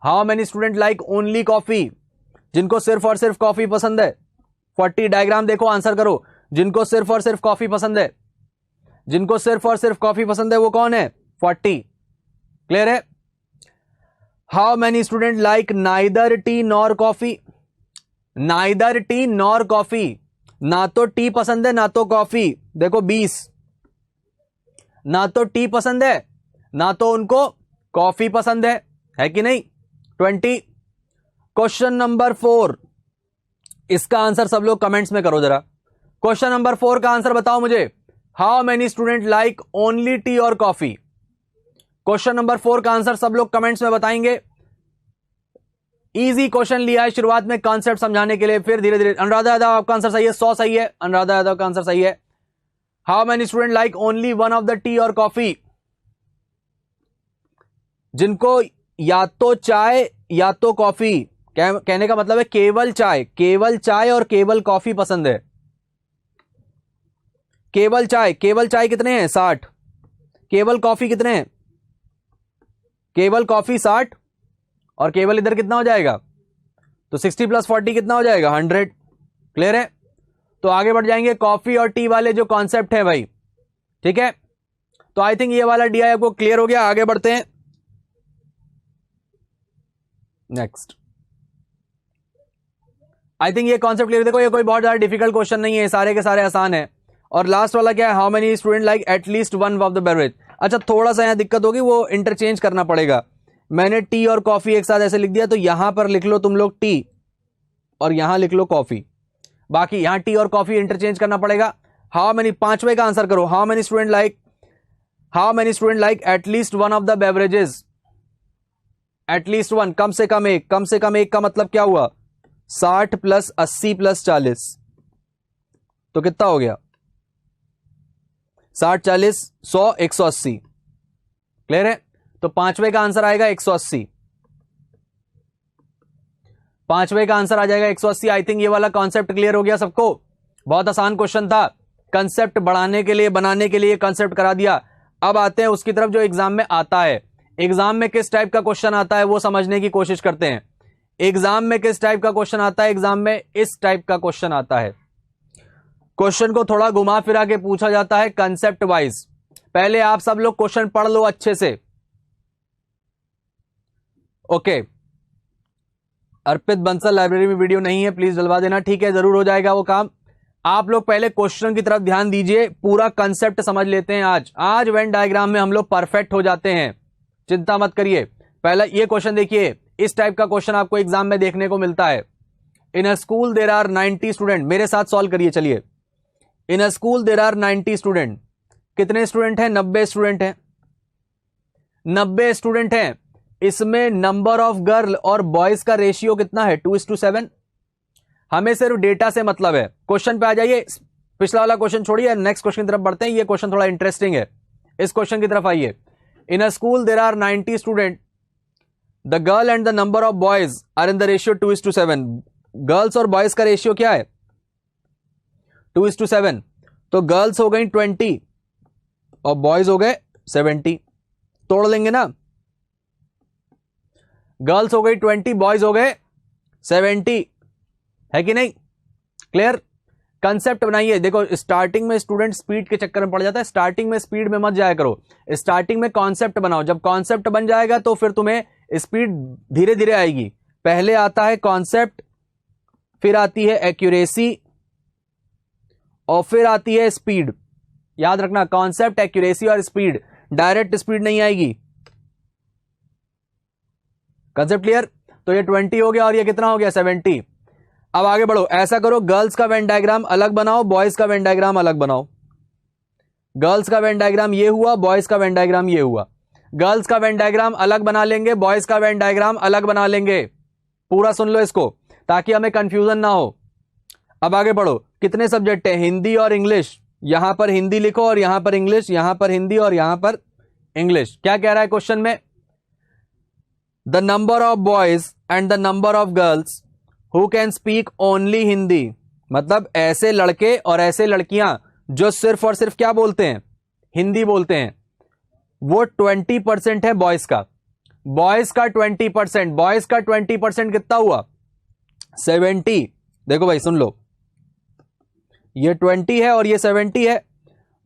A: how many student like only coffee, जिनको सिर्फ और सिर्फ कॉफी पसंद है 40। डायग्राम देखो, आंसर करो, जिनको सिर्फ और सिर्फ कॉफी पसंद है, जिनको सिर्फ और सिर्फ कॉफी पसंद है वो कौन है 40। क्लियर है, how many student like neither T nor coffee, neither T nor coffee, ना तो टी पसंद है ना तो कॉफी, देखो 20, ना तो टी पसंद है ना तो उनको कॉफी पसंद है कि नहीं 20। क्वेश्चन नंबर 4, इसका आंसर सब लोग कमेंट्स में करो जरा। क्वेश्चन नंबर 4 का आंसर बताओ मुझे, how many student like only T और कॉफी। क्वेश्चन नंबर 4 का आंसर सब लोग कमेंट्स में बताएंगे। इजी क्वेश्चन लिया है शुरुआत में कॉन्सेप्ट समझाने के लिए, फिर धीरे धीरे। अनुराधा यादव आपका आंसर सही है, 100 सही है, अनुराधा यादव का आंसर सही है। How many student like only one of the T और कॉफी, जिनको या तो चाय या तो कॉफी, कहने का मतलब है केवल चाय और केवल कॉफी पसंद है। केवल चाय कितने हैं 60, केवल कॉफी कितने हैं, केवल कॉफी 60, और केवल इधर कितना हो जाएगा, तो 60 + 40 कितना हो जाएगा 100। क्लियर है? तो आगे बढ़ जाएंगे कॉफी और टी वाले जो कॉन्सेप्ट है भाई, ठीक है। तो आई थिंक ये वाला डी आपको क्लियर हो गया। आगे बढ़ते हैं नेक्स्ट। आई थिंक ये कॉन्सेप्ट क्लियर। देखो ये कोई बहुत ज्यादा डिफिकल्ट क्वेश्चन नहीं है, सारे के सारे आसान है। और लास्ट वाला क्या है, how many student like at least one of the beverage. अच्छा थोड़ा सा यहां दिक्कत होगी, वो इंटरचेंज करना पड़ेगा। मैंने टी और कॉफी एक साथ ऐसे लिख दिया, तो यहां पर लिख लो तुम लोग टी और यहां लिख लो कॉफी। बाकी यहां टी और कॉफी इंटरचेंज करना पड़ेगा। हाउ मेनी, पांचवे का आंसर करो। How many student like at least one of the beverages. At least one, कम से कम एक। कम से कम एक का मतलब क्या हुआ, 60 + 80 + 40, तो कितना हो गया 60 40 100 180। क्लियर है? तो पांचवे का आंसर आएगा 180। पांचवे का आंसर आ जाएगा 180। आई थिंक ये वाला कॉन्सेप्ट क्लियर हो गया सबको। बहुत आसान क्वेश्चन था, कंसेप्ट बढ़ाने के लिए बनाने के लिए कंसेप्ट करा दिया। अब आते हैं उसकी तरफ जो एग्जाम में आता है। एग्जाम में किस टाइप का क्वेश्चन आता है वो समझने की कोशिश करते हैं। एग्जाम में किस टाइप का क्वेश्चन आता है, एग्जाम में इस टाइप का क्वेश्चन आता है। क्वेश्चन को थोड़ा घुमा फिरा के पूछा जाता है कंसेप्ट वाइज। पहले आप सब लोग क्वेश्चन पढ़ लो अच्छे से। ओके, अर्पित बंसल लाइब्रेरी में वीडियो नहीं है, प्लीज डलवा देना। ठीक है, जरूर हो जाएगा वो काम। आप लोग पहले क्वेश्चन की तरफ ध्यान दीजिए, पूरा कंसेप्ट समझ लेते हैं। आज वेन डायग्राम में हम लोग परफेक्ट हो जाते हैं, चिंता मत करिए। पहला ये क्वेश्चन देखिए, इस टाइप का क्वेश्चन आपको एग्जाम में देखने को मिलता है। In a school there are 90 student. मेरे साथ सॉल्व करिए, चलिए। In a school there are 90 student. कितने स्टूडेंट हैं, 90 स्टूडेंट हैं। 90 स्टूडेंट हैं, इसमें नंबर ऑफ गर्ल और बॉयज का रेशियो कितना है, 2:7। हमें सिर्फ डेटा से मतलब है। क्वेश्चन पे आ जाइए, पिछला वाला क्वेश्चन छोड़िए, नेक्स्ट क्वेश्चन की तरफ बढ़ते हैं। ये क्वेश्चन थोड़ा इंटरेस्टिंग है, इस क्वेश्चन की तरफ आइए। In a school there are 90 student, the girl and the number of boys are in the ratio 2:7। Girls और बॉयज का रेशियो क्या है, 2:7। तो गर्ल्स हो गई 20 और बॉयज हो गए 70। तोड़ लेंगे ना, गर्ल्स हो गई 20, बॉयज हो गए 70, है कि नहीं। क्लियर? कंसेप्ट बनाइए। देखो स्टार्टिंग में स्टूडेंट स्पीड के चक्कर में पड़ जाता है, स्टार्टिंग में स्पीड में मत जाया करो, स्टार्टिंग में कॉन्सेप्ट बनाओ। जब कॉन्सेप्ट बन जाएगा तो फिर तुम्हें स्पीड धीरे धीरे आएगी। पहले आता है कॉन्सेप्ट, फिर आती है एक्यूरेसी और फिर आती है स्पीड। याद रखना, कॉन्सेप्ट, एक्यूरेसी और स्पीड, डायरेक्ट स्पीड नहीं आएगी। Concept clear? तो ये 20 हो गया और ये कितना हो गया 70। अब आगे बढ़ो, ऐसा करो, गर्ल्स का वेन डायग्राम अलग बनाओ, बॉयज का वेन डायग्राम अलग बनाओ। गर्ल्स का वेन डायग्राम ये हुआ, बॉयज का वेन डायग्राम ये हुआ। गर्ल्स का वेन डायग्राम अलग बना लेंगे, बॉयज का वेन डायग्राम अलग बना लेंगे। पूरा सुन लो इसको ताकि हमें कंफ्यूजन ना हो। अब आगे बढ़ो, कितने सब्जेक्ट है, हिंदी और इंग्लिश। यहां पर हिंदी लिखो और यहां पर इंग्लिश, यहां पर हिंदी और यहां पर इंग्लिश। क्या कह रहा है क्वेश्चन में, the number of boys and the number of girls who can speak only Hindi. मतलब ऐसे लड़के और ऐसे लड़कियां जो सिर्फ और सिर्फ क्या बोलते हैं, हिंदी बोलते हैं, वो 20% है बॉयज का। बॉयज का 20%, बॉयज का 20% कितना हुआ 70। देखो भाई सुन लो, ये 20 है और ये 70 है।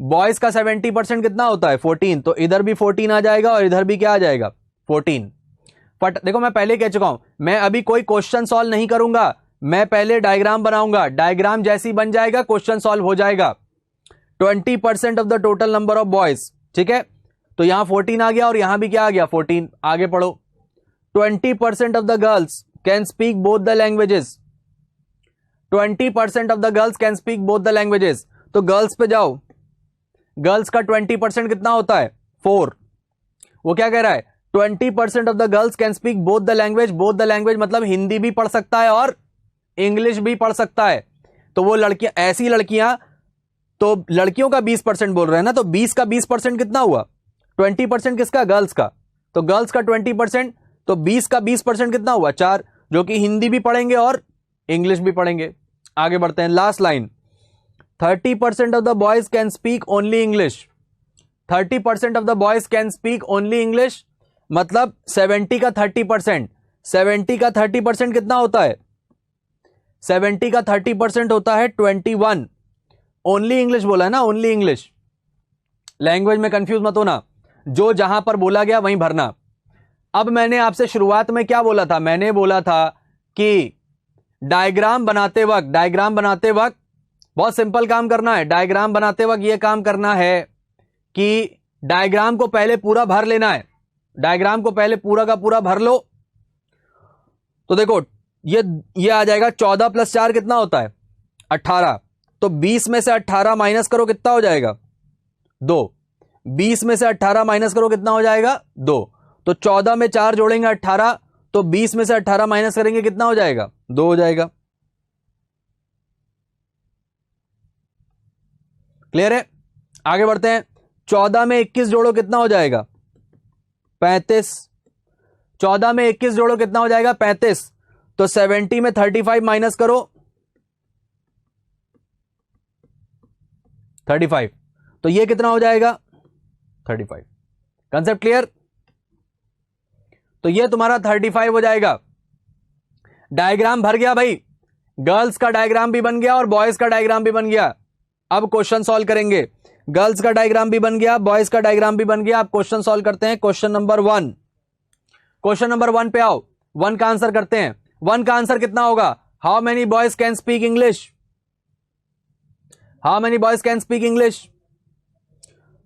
A: बॉयज का 70% कितना होता है 14, तो इधर भी 14 आ जाएगा और इधर भी क्या आ जाएगा 14। बट देखो मैं पहले कह चुका हूं, मैं अभी कोई क्वेश्चन सॉल्व नहीं करूंगा, मैं पहले डायग्राम बनाऊंगा। डायग्राम जैसी बन जाएगा क्वेश्चन सॉल्व हो जाएगा। 20% of the total number of boys, ठीक है। तो यहां 14 आ गया और यहां भी क्या आ गया 14। आगे पढ़ो, 20% of the girls can speak both the languages. 20% of the girls can speak both the languages. तो गर्ल्स पे जाओ, गर्ल्स का 20% कितना होता है 4। वो क्या कह रहा है 20% of the girls can speak both the language. Both the language मतलब हिंदी भी पढ़ सकता है और इंग्लिश भी पढ़ सकता है। तो वो लड़कियां, ऐसी लड़कियां, तो लड़कियों का 20% बोल रहे हैं ना, तो 20 का 20% कितना हुआ 20% किसका, गर्ल्स का। तो गर्ल्स का 20%, तो 20 का 20% कितना हुआ 4, जो कि हिंदी भी पढ़ेंगे और इंग्लिश भी पढ़ेंगे। आगे बढ़ते हैं, last line, 30% of the boys can speak only English. 30% of the boys can speak only English, मतलब 70 का 30%, 70 का 30% कितना होता है? 70 का 30% होता है 21। ओनली इंग्लिश बोला है ना, ओनली इंग्लिश। लैंग्वेज में कंफ्यूज मत होना, जो जहां पर बोला गया वहीं भरना। अब मैंने आपसे शुरुआत में क्या बोला था? मैंने बोला था कि डायग्राम बनाते वक्त बहुत सिंपल काम करना है। डायग्राम बनाते वक्त यह काम करना है कि डायग्राम को पहले पूरा भर लेना है। डायग्राम को पहले पूरा का पूरा भर लो। तो देखो ये आ जाएगा 14 + 4 कितना होता है? 18। तो 20 में से 18 माइनस करो, कितना हो जाएगा? 2। 20 में से 18 माइनस करो, कितना हो जाएगा? 2। तो 14 में 4 जोड़ेंगे 18, तो 20 में से 18 माइनस करेंगे, कितना हो जाएगा? 2 हो जाएगा। क्लियर है? आगे बढ़ते हैं। 14 में 21 जोड़ो, कितना हो जाएगा? 35। 14 में 21 जोड़ो, कितना हो जाएगा? 35। तो 70 में 35 माइनस करो, 35। तो ये कितना हो जाएगा? 35। Concept clear? तो ये तुम्हारा 35 हो जाएगा। डायग्राम भर गया भाई, गर्ल्स का डायग्राम भी बन गया और बॉयज का डायग्राम भी बन गया। अब क्वेश्चन सॉल्व करेंगे। गर्ल्स का डायग्राम भी बन गया, बॉयज का डायग्राम भी बन गया। अब क्वेश्चन सॉल्व करते हैं। क्वेश्चन नंबर 1, क्वेश्चन नंबर 1 पे आओ। 1 का आंसर करते हैं। 1 का आंसर कितना होगा? How many boys can speak English? How many boys can speak English?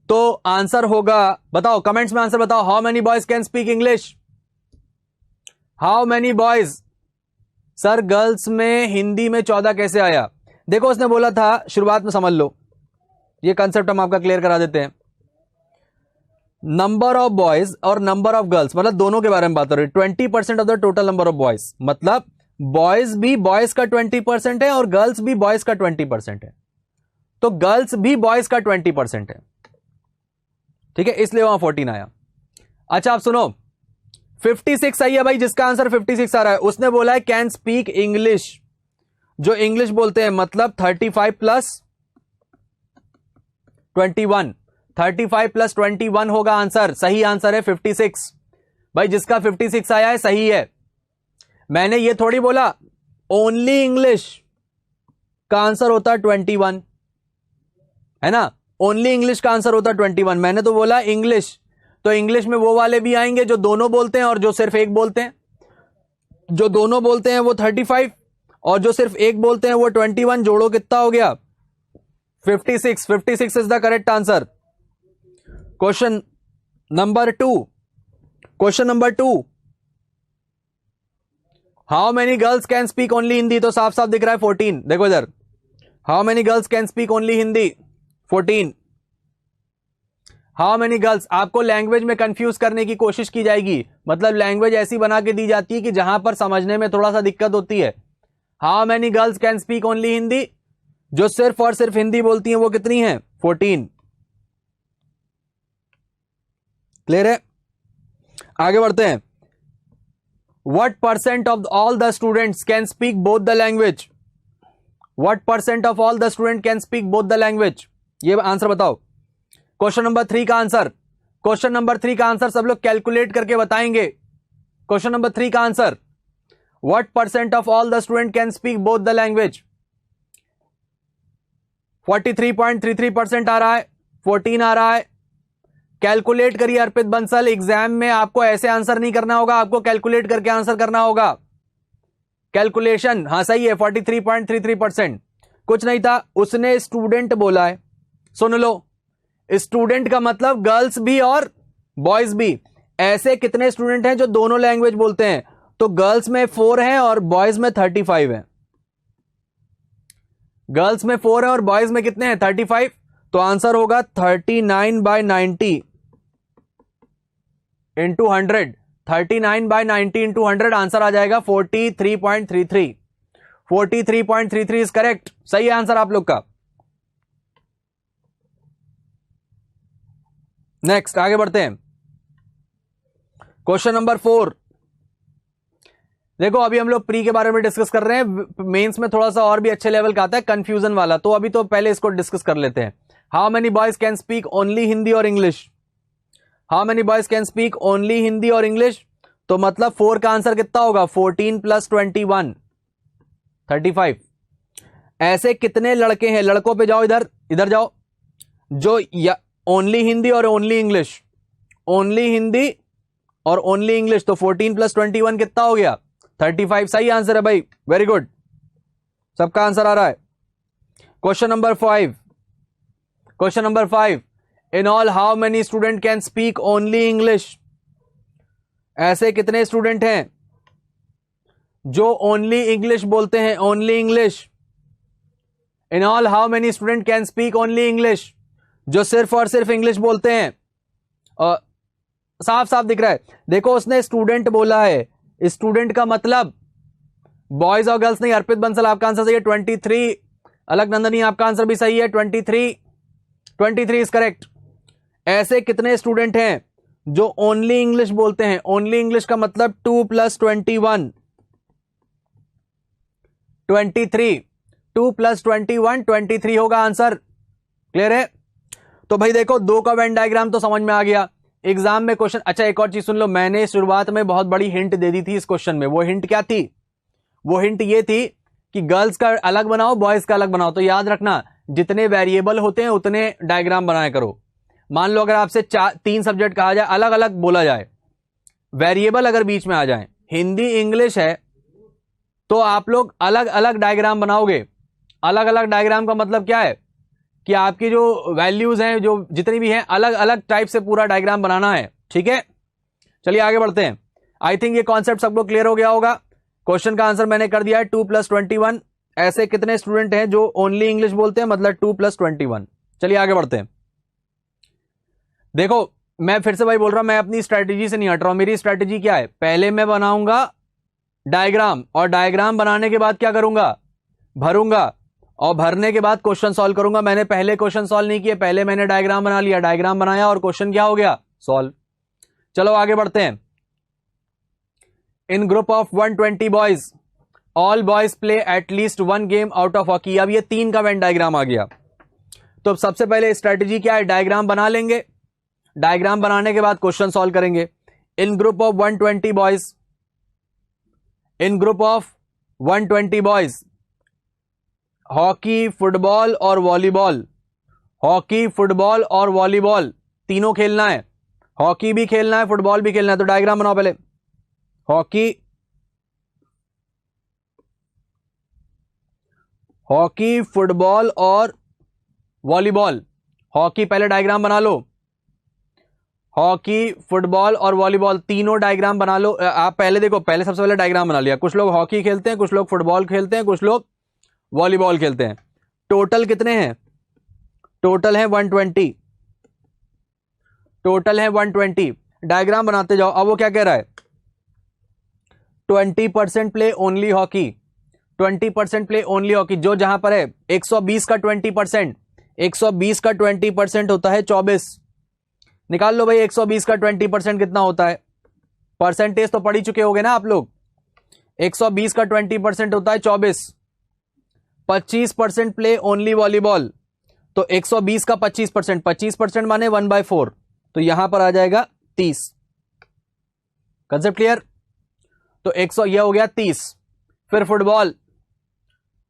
A: तो आंसर होगा, बताओ कमेंट्स में आंसर बताओ। How many boys can speak English? How many boys? Sir girls में हिंदी में 14 कैसे आया? देखो उसने बोला था, शुरुआत में समझ लो, ये कंसेप्ट हम आपका क्लियर करा देते हैं। नंबर ऑफ बॉयज और नंबर ऑफ गर्ल्स, मतलब दोनों के बारे में बात हो रही है। 20% of the total number of boys, मतलब बॉयज भी बॉयज का 20% है और गर्ल्स भी बॉयज का 20% है। तो गर्ल्स भी बॉयज का 20% है, ठीक है, इसलिए वहां 14 आया। अच्छा आप सुनो, 56 आई है भाई, जिसका आंसर 56 आ रहा है उसने बोला है कैन स्पीक इंग्लिश। जो इंग्लिश बोलते हैं, मतलब 35 + 21, 35 + 21 होगा आंसर। सही आंसर है 56 भाई, जिसका 56 आया है सही है। मैंने ये थोड़ी बोला ओनली इंग्लिश का आंसर होता है 21, है ना, ओनली इंग्लिश का आंसर होता है 21। मैंने तो बोला इंग्लिश, तो इंग्लिश में वो वाले भी आएंगे जो दोनों बोलते हैं और जो सिर्फ एक बोलते हैं। जो दोनों बोलते हैं वो 35 और जो सिर्फ एक बोलते हैं वो 21। जोड़ो कितना हो गया? 56। 56 is the correct answer. Question number 2, question number 2, how many girls can speak only Hindi? तो साफ साफ दिख रहा है 14। देखो इधर, how many girls can speak only Hindi? 14। How many girls, आपको लैंग्वेज में कंफ्यूज करने की कोशिश की जाएगी, मतलब लैंग्वेज ऐसी बना के दी जाती है कि जहां पर समझने में थोड़ा सा दिक्कत होती है। How many girls can speak only Hindi? जो सिर्फ और सिर्फ हिंदी बोलती हैं वो कितनी हैं? 14। क्लियर है? आगे बढ़ते हैं। What % of all the students can speak both the language? What % of all the students can speak both the language? ये आंसर बताओ। क्वेश्चन नंबर 3 का आंसर, क्वेश्चन नंबर 3 का आंसर सब लोग कैलकुलेट करके बताएंगे। क्वेश्चन नंबर 3 का answer, What % of all the students can speak both the language? 43.33% आ रहा है, 14 आ रहा है। कैलकुलेट करिए अर्पित बंसल, एग्जाम में आपको ऐसे आंसर नहीं करना होगा, आपको कैलकुलेट करके आंसर करना होगा। कैलकुलेशन, हाँ सही है, 43.33%। कुछ नहीं था, उसने स्टूडेंट बोला है। सुन लो, स्टूडेंट का मतलब गर्ल्स भी और बॉयज भी। ऐसे कितने स्टूडेंट हैं जो दोनों लैंग्वेज बोलते हैं? तो गर्ल्स में 4 हैं और बॉयज में 35 हैं। गर्ल्स में 4 है और बॉयज में कितने हैं? 35। तो आंसर होगा 39/90 इंटू 100। 39/90 इंटू 100, आंसर आ जाएगा 43.33। 43.33 इज करेक्ट, सही आंसर आप लोग का। नेक्स्ट आगे बढ़ते हैं। क्वेश्चन नंबर 4, देखो अभी हम लोग प्री के बारे में डिस्कस कर रहे हैं, मेंस में थोड़ा सा और भी अच्छे लेवल का आता है कंफ्यूजन वाला, तो अभी तो पहले इसको डिस्कस कर लेते हैं। How many boys can speak only Hindi और English? How many boys can speak only Hindi और इंग्लिश? तो मतलब 4 का आंसर कितना होगा? 14 + 21 35। ऐसे कितने लड़के हैं? लड़कों पे जाओ, इधर इधर जाओ, जो ओनली हिंदी और ओनली इंग्लिश, ओनली हिंदी और ओनली इंग्लिश, तो 14 + 21 कितना हो गया? 35। सही आंसर है भाई, वेरी गुड, सबका आंसर आ रहा है। Question number 5, question number 5, in all how many student can speak only English? ऐसे कितने स्टूडेंट हैं जो ओनली इंग्लिश बोलते हैं? Only English. In all how many student can speak only English, जो सिर्फ और सिर्फ इंग्लिश बोलते हैं। और साफ साफ दिख रहा है, देखो उसने स्टूडेंट बोला है, स्टूडेंट का मतलब बॉयज और गर्ल्स नहीं। अर्पित बंसल आपका आंसर सही है 23। अलग नंदनी आपका आंसर भी सही है 23 इज करेक्ट। ऐसे कितने स्टूडेंट हैं जो ओनली इंग्लिश बोलते हैं? ओनली इंग्लिश का मतलब 2 + 21 23, 2 + 21 23 होगा आंसर। क्लियर है? तो भाई देखो, 2 का वेन डायग्राम तो समझ में आ गया। एग्जाम में क्वेश्चन, अच्छा एक और चीज सुन लो, मैंने शुरुआत में बहुत बड़ी हिंट दे दी थी इस क्वेश्चन में। वो हिंट क्या थी? वो हिंट ये थी कि गर्ल्स का अलग बनाओ, बॉयज का अलग बनाओ। तो याद रखना, जितने वेरिएबल होते हैं उतने डायग्राम बनाया करो। मान लो अगर आपसे 3 सब्जेक्ट कहा जाए, अलग अलग बोला जाए, वेरिएबल अगर बीच में आ जाए, हिंदी इंग्लिश है, तो आप लोग अलग अलग डायग्राम बनाओगे। अलग अलग डायग्राम का मतलब क्या है कि आपकी जो वैल्यूज हैं, जो जितनी भी हैं, अलग अलग टाइप से पूरा डायग्राम बनाना है। ठीक है, चलिए आगे बढ़ते हैं। आई थिंक ये कॉन्सेप्ट सबको क्लियर हो गया होगा। क्वेश्चन का आंसर मैंने कर दिया है 2 + 21। ऐसे कितने स्टूडेंट हैं जो ओनली इंग्लिश बोलते हैं? मतलब 2 + 21। चलिए आगे बढ़ते हैं। देखो मैं फिर से भाई बोल रहा हूं, मैं अपनी स्ट्रेटेजी से नहीं हट रहा हूं। मेरी स्ट्रेटेजी क्या है? पहले मैं बनाऊंगा डायग्राम, और डायग्राम बनाने के बाद क्या करूंगा? भरूंगा, और भरने के बाद क्वेश्चन सॉल्व करूंगा। मैंने पहले क्वेश्चन सॉल्व नहीं किए, पहले मैंने डायग्राम बना लिया, डायग्राम बनाया और क्वेश्चन क्या हो गया? सॉल्व। चलो आगे बढ़ते हैं। In group of 120 boys, all boys play at least 1 game out of hockey. अब ये 3 का वेन डायग्राम आ गया। तो सबसे पहले स्ट्रेटेजी क्या है? डायग्राम बना लेंगे, डायग्राम बनाने के बाद क्वेश्चन सॉल्व करेंगे। In group of 120 boys, in group of 120 boys, hockey, football और वॉलीबॉल, हॉकी, फुटबॉल और वॉलीबॉल तीनों खेलना है। हॉकी भी खेलना है, फुटबॉल भी खेलना है। तो डायग्राम बनाओ पहले। हॉकी, हॉकी, फुटबॉल और वॉलीबॉल। हॉकी पहले डायग्राम बना लो, हॉकी, फुटबॉल और वॉलीबॉल तीनों डायग्राम बना लो। आप पहले देखो, पहले सबसे पहले डायग्राम बना लिया। कुछ लोग हॉकी खेलते हैं, कुछ लोग फुटबॉल खेलते हैं, कुछ लोग वॉलीबॉल खेलते हैं। टोटल कितने हैं? टोटल है 120, टोटल है 120। डायग्राम बनाते जाओ। अब वो क्या कह रहा है? 20% play only hockey, 20% play only hockey. जो जहां पर है 120 का 20%, 120 का 20% होता है 24। निकाल लो भाई 120 का 20% कितना होता है? परसेंटेज तो पढ़ ही चुके होगे ना आप लोग। 120 का 20% होता है 24। 25% प्ले ओनली वॉलीबॉल, तो 120 का 25%, 25% माने 1/4, तो यहां पर आ जाएगा 30। Concept clear? तो 100 यह हो गया 30। फिर football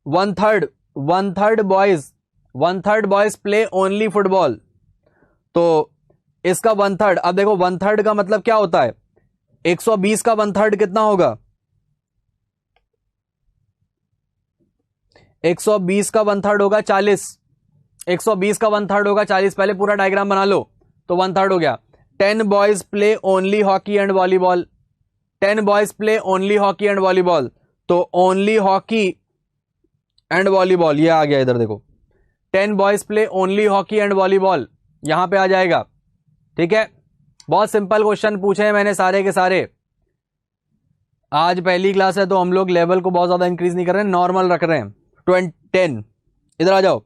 A: 1/3 boys, 1/3 boys play only football, तो इसका 1/3। अब देखो 1/3 का मतलब क्या होता है? 120 का 1/3 कितना होगा? 120 का 1/3 होगा 40। 120 का 1/3 होगा 40। पहले पूरा डायग्राम बना लो, तो 1/3 हो गया। 10 boys play only hockey and volleyball, 10 boys play only hockey and volleyball, तो ओनली हॉकी एंड वॉलीबॉल ये आ गया इधर देखो। 10 boys play only hockey and volleyball यहां पे आ जाएगा। ठीक है, बहुत सिंपल क्वेश्चन पूछे हैं मैंने सारे के सारे। आज पहली क्लास है तो हम लोग लेवल को बहुत ज्यादा इंक्रीज नहीं कर रहे हैं, नॉर्मल रख रहे हैं। 10 इधर आ जाओ।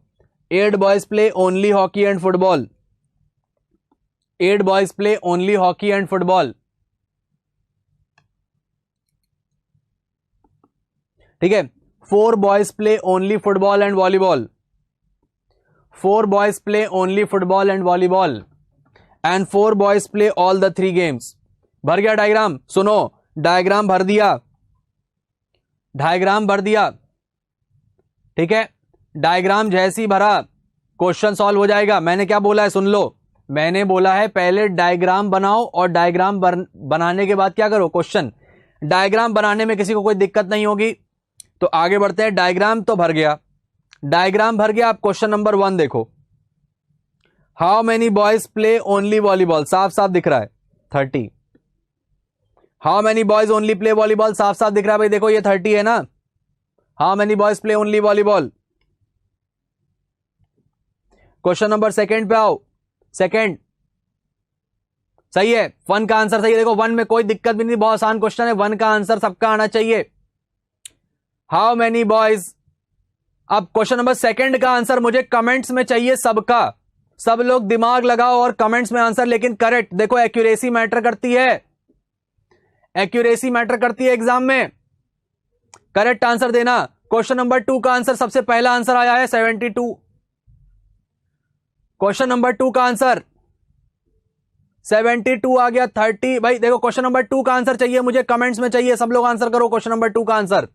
A: 8 boys play only hockey and football, 8 boys play only hockey and football. ठीक है। 4 boys play only football and volleyball, 4 boys play only football and volleyball, and 4 boys play all the 3 games. भर गया diagram? सुनो, diagram भर दिया, diagram भर दिया, ठीक है। डायग्राम जैसे ही भरा क्वेश्चन सॉल्व हो जाएगा। मैंने क्या बोला है सुन लो, मैंने बोला है पहले डायग्राम बनाओ और डायग्राम बनाने के बाद क्या करो, क्वेश्चन। डायग्राम बनाने में किसी को कोई दिक्कत नहीं होगी, तो आगे बढ़ते हैं। डायग्राम तो भर गया, डायग्राम भर गया। आप क्वेश्चन नंबर 1 देखो, how many boys play only volleyball, साफ साफ दिख रहा है 30। How many boys only play volleyball, साफ साफ दिख रहा है भाई, देखो ये 30 है ना। How many boys play only volleyball. Question number 2 पे आओ, सेकंड सही है, 1 का आंसर सही है। देखो 1 में कोई दिक्कत भी नहीं, बहुत आसान क्वेश्चन है, 1 का आंसर सबका आना चाहिए। How many boys. अब क्वेश्चन नंबर 2 का आंसर मुझे कमेंट्स में चाहिए सबका, सब लोग दिमाग लगाओ और कमेंट्स में आंसर, लेकिन करेक्ट। देखो एक्यूरेसी मैटर करती है, एक्यूरेसी मैटर करती है एग्जाम में, करेक्ट आंसर देना। क्वेश्चन नंबर 2 का आंसर सबसे पहला आंसर आया है 72। क्वेश्चन नंबर 2 का आंसर 72 आ गया, 30। भाई देखो क्वेश्चन नंबर 2 का आंसर चाहिए मुझे, कमेंट्स में चाहिए, सब लोग आंसर करो क्वेश्चन नंबर 2 का आंसर।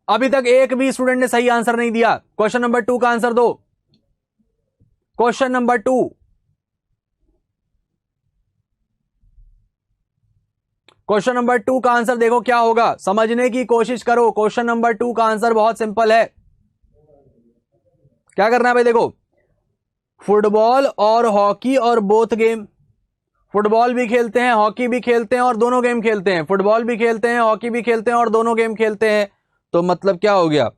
A: अभी तक एक भी स्टूडेंट ने सही आंसर नहीं दिया, क्वेश्चन नंबर 2 का आंसर दो। क्वेश्चन नंबर 2, क्वेश्चन नंबर 2 का आंसर देखो क्या होगा, समझने की कोशिश करो। क्वेश्चन नंबर 2 का आंसर बहुत सिंपल है। क्या करना है भाई, देखो फुटबॉल और हॉकी और बोथ गेम, फुटबॉल भी खेलते हैं, हॉकी भी खेलते हैं और दोनों गेम खेलते हैं, फुटबॉल भी खेलते हैं, हॉकी भी खेलते हैं और दोनों गेम खेलते हैं। तो मतलब क्या हो गया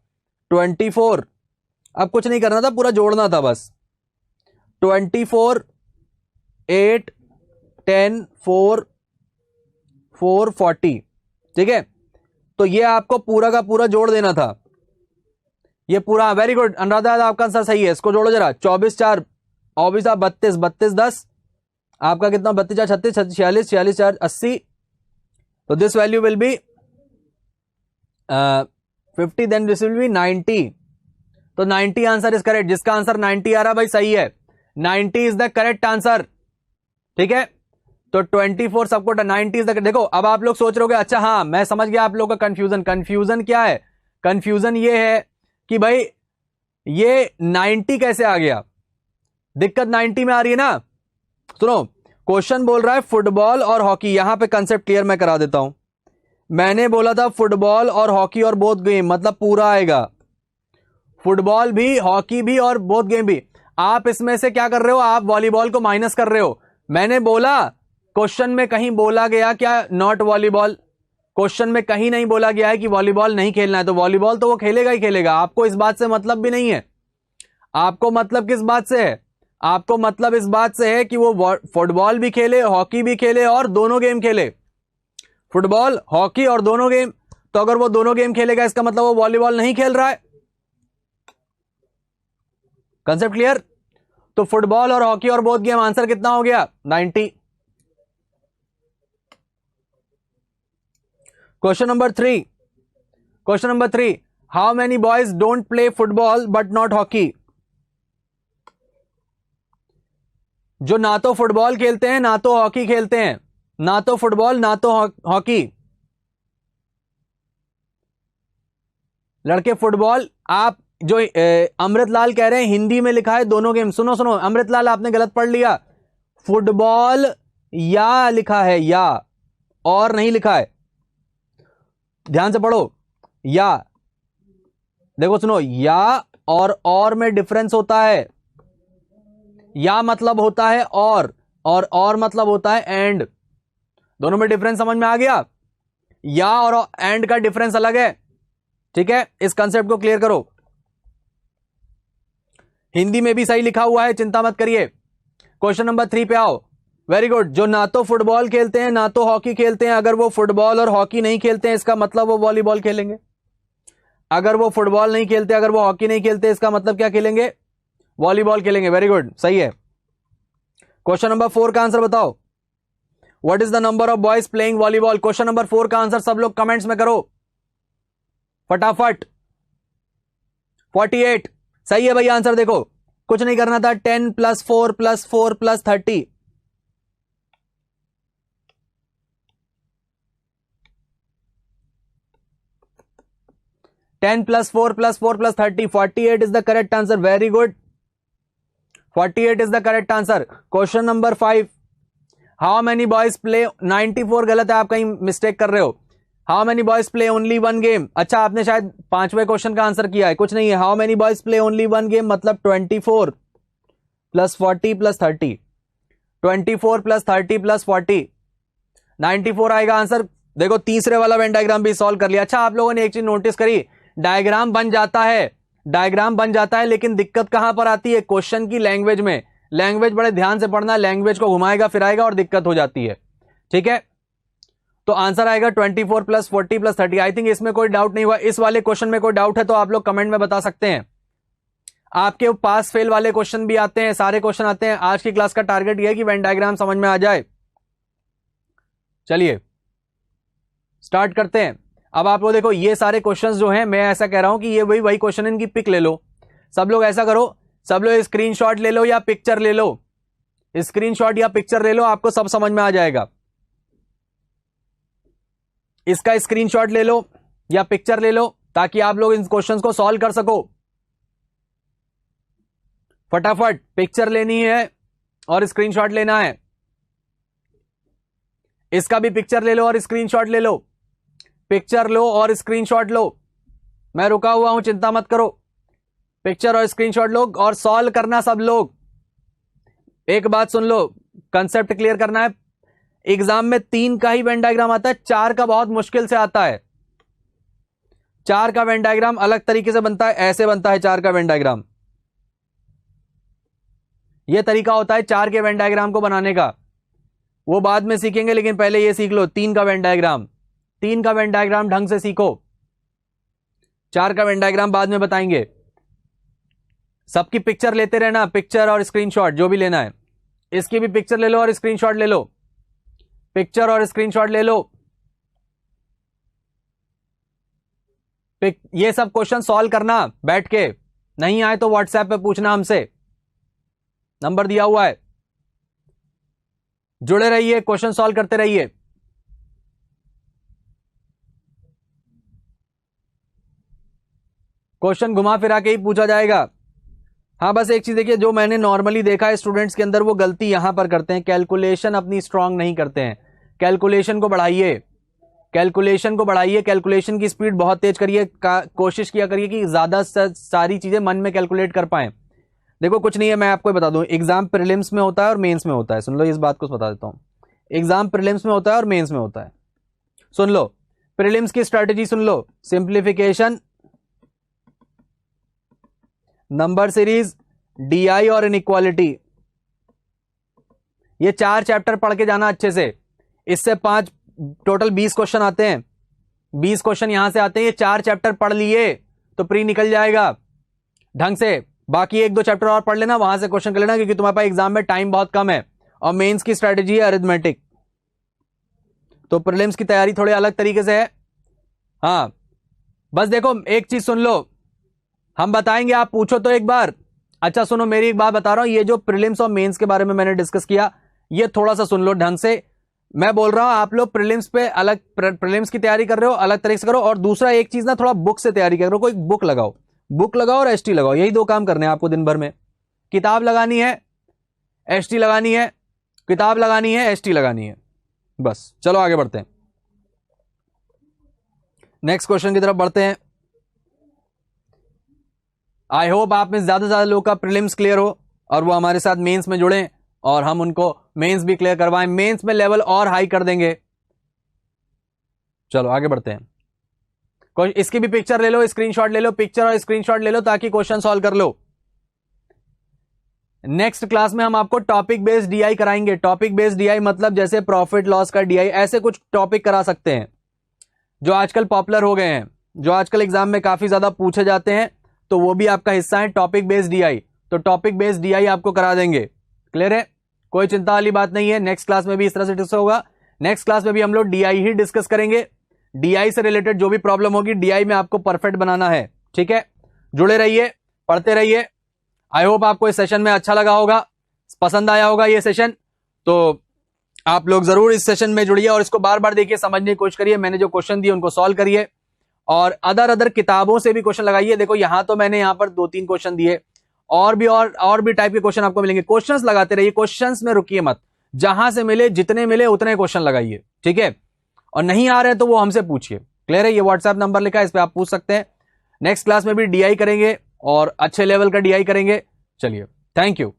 A: 24। अब कुछ नहीं करना था, पूरा जोड़ना था बस। 24 8 10 4 4 40, ठीक है। तो ये आपको पूरा का पूरा जोड़ देना था, ये पूरा। वेरी गुड अनुराधा, आपका आंसर सही है, इसको जोड़ो जरा। 24 4 24 32 32 10, आपका कितना 32 4 36 46 46 4 80। तो this value will be 50, then this will be 90। तो 90 आंसर इज करेक्ट, जिसका आंसर 90 आ रहा भाई सही है, 90 इज द करेक्ट आंसर, ठीक है। तो 24 सबको 90 इज द। देखो अब आप लोग सोच रहे हो अच्छा हाँ मैं समझ गया आप लोगों का कंफ्यूजन। कंफ्यूजन क्या है, कंफ्यूजन ये है कि भाई ये 90 कैसे आ गया, दिक्कत 90 में आ रही है ना। सुनो क्वेश्चन बोल रहा है फुटबॉल और हॉकी, यहां पे कंसेप्ट क्लियर मैं करा देता हूं। मैंने बोला था फुटबॉल और हॉकी और बोथ गेम, मतलब पूरा आएगा, फुटबॉल भी हॉकी भी और बोथ गेम भी। आप इसमें से क्या कर रहे हो, आप वॉलीबॉल को माइनस कर रहे हो। मैंने बोला क्वेश्चन में कहीं बोला गया क्या नॉट वॉलीबॉल, क्वेश्चन में कहीं नहीं बोला गया है कि वॉलीबॉल नहीं खेलना है, तो वॉलीबॉल तो वो खेलेगा ही खेलेगा। आपको इस बात से मतलब भी नहीं है। आपको मतलब किस बात से है, आपको मतलब इस बात से है कि वो फुटबॉल भी खेले, हॉकी भी खेले और दोनों गेम खेले, फुटबॉल हॉकी और दोनों गेम। तो अगर वो दोनों गेम खेलेगा इसका मतलब वो वॉलीबॉल नहीं खेल रहा है। Concept clear. तो फुटबॉल और हॉकी और बोथ गेम, आंसर कितना हो गया 90। Question number 3, question number 3, how many boys don't play football but not hockey. जो ना तो फुटबॉल खेलते हैं ना तो हॉकी खेलते हैं, ना तो फुटबॉल ना तो हॉकी। लड़के फुटबॉल, आप जो अमृतलाल कह रहे हैं हिंदी में लिखा है दोनों गेम। सुनो सुनो अमृतलाल, आपने गलत पढ़ लिया, फुटबॉल या लिखा है, या और नहीं लिखा है, ध्यान से पढ़ो। या देखो सुनो, या और में डिफरेंस होता है। या मतलब होता है और मतलब होता है एंड, दोनों में डिफरेंस समझ में आ गया। या और एंड का डिफरेंस अलग है, ठीक है। इस कंसेप्ट को क्लियर करो, हिंदी में भी सही लिखा हुआ है, चिंता मत करिए। क्वेश्चन नंबर 3 पे आओ। Very good. जो ना तो फुटबॉल खेलते हैं ना तो हॉकी खेलते हैं, अगर वो फुटबॉल और हॉकी नहीं खेलते हैं इसका मतलब वो वॉलीबॉल खेलेंगे। अगर वो फुटबॉल नहीं खेलते, अगर वो हॉकी नहीं खेलते, इसका मतलब क्या खेलेंगे, वॉलीबॉल खेलेंगे। वेरी गुड, सही है। क्वेश्चन नंबर 4 का आंसर बताओ, what is the number of boys playing volleyball. Question number 4 का आंसर सब लोग कमेंट्स में करो फटाफट। 48 सही है भाई आंसर। देखो कुछ नहीं करना था, 10 + 4 + 4 + 30, 10 + 4 + 4 + 30, 48 is the correct answer. Very good. 48 is the correct answer. Question number 5. How many boys play 94 गलत है, आप कहीं मिस्टेक कर रहे हो. How many boys play only one game? अच्छा, आपने शायद 5वें क्वेश्चन का आंसर किया है. कुछ नहीं है. How many boys play only one game मतलब 24 + 40 + 30. 24 + 30 + 40, 94 आएगा आंसर. देखो तीसरे वाला वेन डायग्राम भी सॉल्व कर लिया. अच्छा, आप लोगों ने एक चीज नोटिस करी, डायग्राम बन जाता है, डायग्राम बन जाता है, लेकिन दिक्कत कहां पर आती है? क्वेश्चन की लैंग्वेज में. लैंग्वेज बड़े ध्यान से पढ़ना, लैंग्वेज को घुमाएगा फिराएगा और दिक्कत हो जाती है. ठीक है, तो आंसर आएगा 24 + 40 + 30. आई थिंक इसमें कोई डाउट नहीं हुआ. इस वाले क्वेश्चन में कोई डाउट है तो आप लोग कमेंट में बता सकते हैं. आपके पास फेल वाले क्वेश्चन भी आते हैं, सारे क्वेश्चन आते हैं. आज की क्लास का टारगेट यह है कि वेन डायग्राम समझ में आ जाए. चलिए स्टार्ट करते हैं. अब आप लोग देखो, ये सारे क्वेश्चंस जो हैं, मैं ऐसा कह रहा हूं कि ये वही क्वेश्चन, इनकी पिक ले लो. सब लोग ऐसा करो, सब लोग स्क्रीनशॉट ले लो या पिक्चर ले लो. स्क्रीनशॉट या पिक्चर ले लो, आपको सब समझ में आ जाएगा. इसका स्क्रीनशॉट ले लो या पिक्चर ले लो ताकि आप लोग इन क्वेश्चंस को सॉल्व कर सको. फटाफट पिक्चर लेनी है और स्क्रीनशॉट लेना है. इसका भी पिक्चर ले लो और स्क्रीनशॉट ले लो. पिक्चर लो और स्क्रीनशॉट लो. मैं रुका हुआ हूं, चिंता मत करो. पिक्चर और स्क्रीनशॉट लो और सॉल्व करना सब लोग. एक बात सुन लो, कंसेप्ट क्लियर करना है. एग्जाम में 3 का ही वेन डायग्राम आता है, 4 का बहुत मुश्किल से आता है. 4 का वेन डायग्राम अलग तरीके से बनता है, ऐसे बनता है 4 का वेन डायग्राम. यह तरीका होता है 4 के वेन डायग्राम को बनाने का, वो बाद में सीखेंगे, लेकिन पहले यह सीख लो 3 का वेन डायग्राम. 3 का वेन डायग्राम ढंग से सीखो, 4 का वेन डायग्राम बाद में बताएंगे. सबकी पिक्चर लेते रहना, पिक्चर और स्क्रीनशॉट जो भी लेना है. इसकी भी पिक्चर ले लो और स्क्रीनशॉट ले लो. पिक्चर और स्क्रीनशॉट ले लो. ये सब क्वेश्चन सॉल्व करना बैठ के. नहीं आए तो व्हाट्सएप पे पूछना हमसे, नंबर दिया हुआ है. जुड़े रहिए, क्वेश्चन सॉल्व करते रहिए. क्वेश्चन घुमा फिरा के ही पूछा जाएगा. हाँ, बस एक चीज देखिए, जो मैंने नॉर्मली देखा है स्टूडेंट्स के अंदर, वो गलती यहां पर करते हैं, कैलकुलेशन अपनी स्ट्रांग नहीं करते हैं. कैलकुलेशन को बढ़ाइए, कैलकुलेशन को बढ़ाइए, कैलकुलेशन की स्पीड बहुत तेज करिए. कोशिश किया करिए कि ज्यादा सारी चीजें मन में कैलकुलेट कर पाए. देखो कुछ नहीं है, मैं आपको बता दूं, एग्जाम प्रीलिम्स में होता है और मेंस में होता है. सुन लो, इस बात को बता देता हूं. एग्जाम प्रीलिम्स में होता है और मेंस में होता है. सुन लो, प्रीलिम्स की स्ट्रेटेजी सुन लो. सिंप्लीफिकेशन, नंबर सीरीज, डीआई और इनइक्वालिटी. ये 4 चैप्टर पढ़ के जाना अच्छे से. इससे 5 टोटल 20 क्वेश्चन आते हैं. 20 क्वेश्चन यहां से आते हैं. ये 4 चैप्टर पढ़ लिए तो प्री निकल जाएगा ढंग से. बाकी 1-2 चैप्टर और पढ़ लेना, वहां से क्वेश्चन कर लेना, क्योंकि तुम्हारे पास एग्जाम में टाइम बहुत कम है. और मेंस की स्ट्रेटेजी है अरिथमेटिक, तो प्रीलिम्स की तैयारी थोड़ी अलग तरीके से है. हाँ, बस देखो एक चीज सुन लो, हम बताएंगे, आप पूछो तो एक बार. अच्छा सुनो, मेरी एक बात बता रहा हूं, ये जो प्रीलिम्स और मेंस के बारे में मैंने डिस्कस किया, ये थोड़ा सा सुन लो ढंग से. मैं बोल रहा हूं आप लोग प्रीलिम्स पे अलग, प्रीलिम्स की तैयारी कर रहे हो अलग तरीके से करो. और दूसरा एक चीज ना, थोड़ा बुक से तैयारी करो. कोई बुक लगाओ, बुक लगाओ और एसटी लगाओ. यही 2 काम करने हैं आपको दिन भर में. किताब लगानी है, एसटी लगानी है, किताब लगानी है, एसटी लगानी है. बस चलो आगे बढ़ते हैं, नेक्स्ट क्वेश्चन की तरफ बढ़ते हैं. आई होप आप में ज्यादा से ज्यादा लोग का प्रीलिम्स क्लियर हो और वो हमारे साथ मेंस में जुड़े और हम उनको मेंस भी क्लियर करवाएं. मेंस में लेवल और हाई कर देंगे. चलो आगे बढ़ते हैं. इसकी भी पिक्चर ले लो, स्क्रीनशॉट ले लो, पिक्चर और स्क्रीनशॉट ले लो ताकि क्वेश्चन सॉल्व कर लो. नेक्स्ट क्लास में हम आपको टॉपिक बेस्ड डीआई कराएंगे. टॉपिक बेस्ड डीआई मतलब जैसे प्रॉफिट लॉस का डीआई, ऐसे कुछ टॉपिक करा सकते हैं जो आजकल पॉपुलर हो गए हैं, जो आजकल एग्जाम में काफी ज्यादा पूछे जाते हैं, तो वो भी आपका हिस्सा है टॉपिक बेस्ड डीआई. तो टॉपिक बेस्ड डीआई आपको करा देंगे. क्लियर है, कोई चिंता वाली बात नहीं है. नेक्स्ट क्लास में भी इस तरह से डिस्कस होगा. नेक्स्ट क्लास में भी हम लोग डीआई ही डिस्कस करेंगे. डीआई से रिलेटेड जो भी प्रॉब्लम होगी, डीआई में आपको परफेक्ट बनाना है. ठीक है, जुड़े रहिए, पढ़ते रहिए. आई होप आपको इस सेशन में अच्छा लगा होगा, पसंद आया होगा ये सेशन. तो आप लोग जरूर इस सेशन में जुड़िए और इसको बार बार देखिए, समझने की कोशिश करिए. मैंने जो क्वेश्चन दिए उनको सॉल्व करिए और अदर किताबों से भी क्वेश्चन लगाइए। देखो यहां तो मैंने यहां पर 2-3 क्वेश्चन दिए, और भी टाइप के क्वेश्चन आपको मिलेंगे। क्वेश्चंस लगाते रहिए, क्वेश्चंस में रुकिए मत, जहां से मिले जितने मिले उतने क्वेश्चन लगाइए, ठीक है। और नहीं आ रहे तो वो हमसे पूछिए। क्लियर है? ये व्हाट्सएप नंबर लिखा है, इस पे आप पूछ सकते हैं। नेक्स्ट क्लास में भी डीआई करेंगे और अच्छे लेवल का डीआई करेंगे। चलिए, थैंक यू।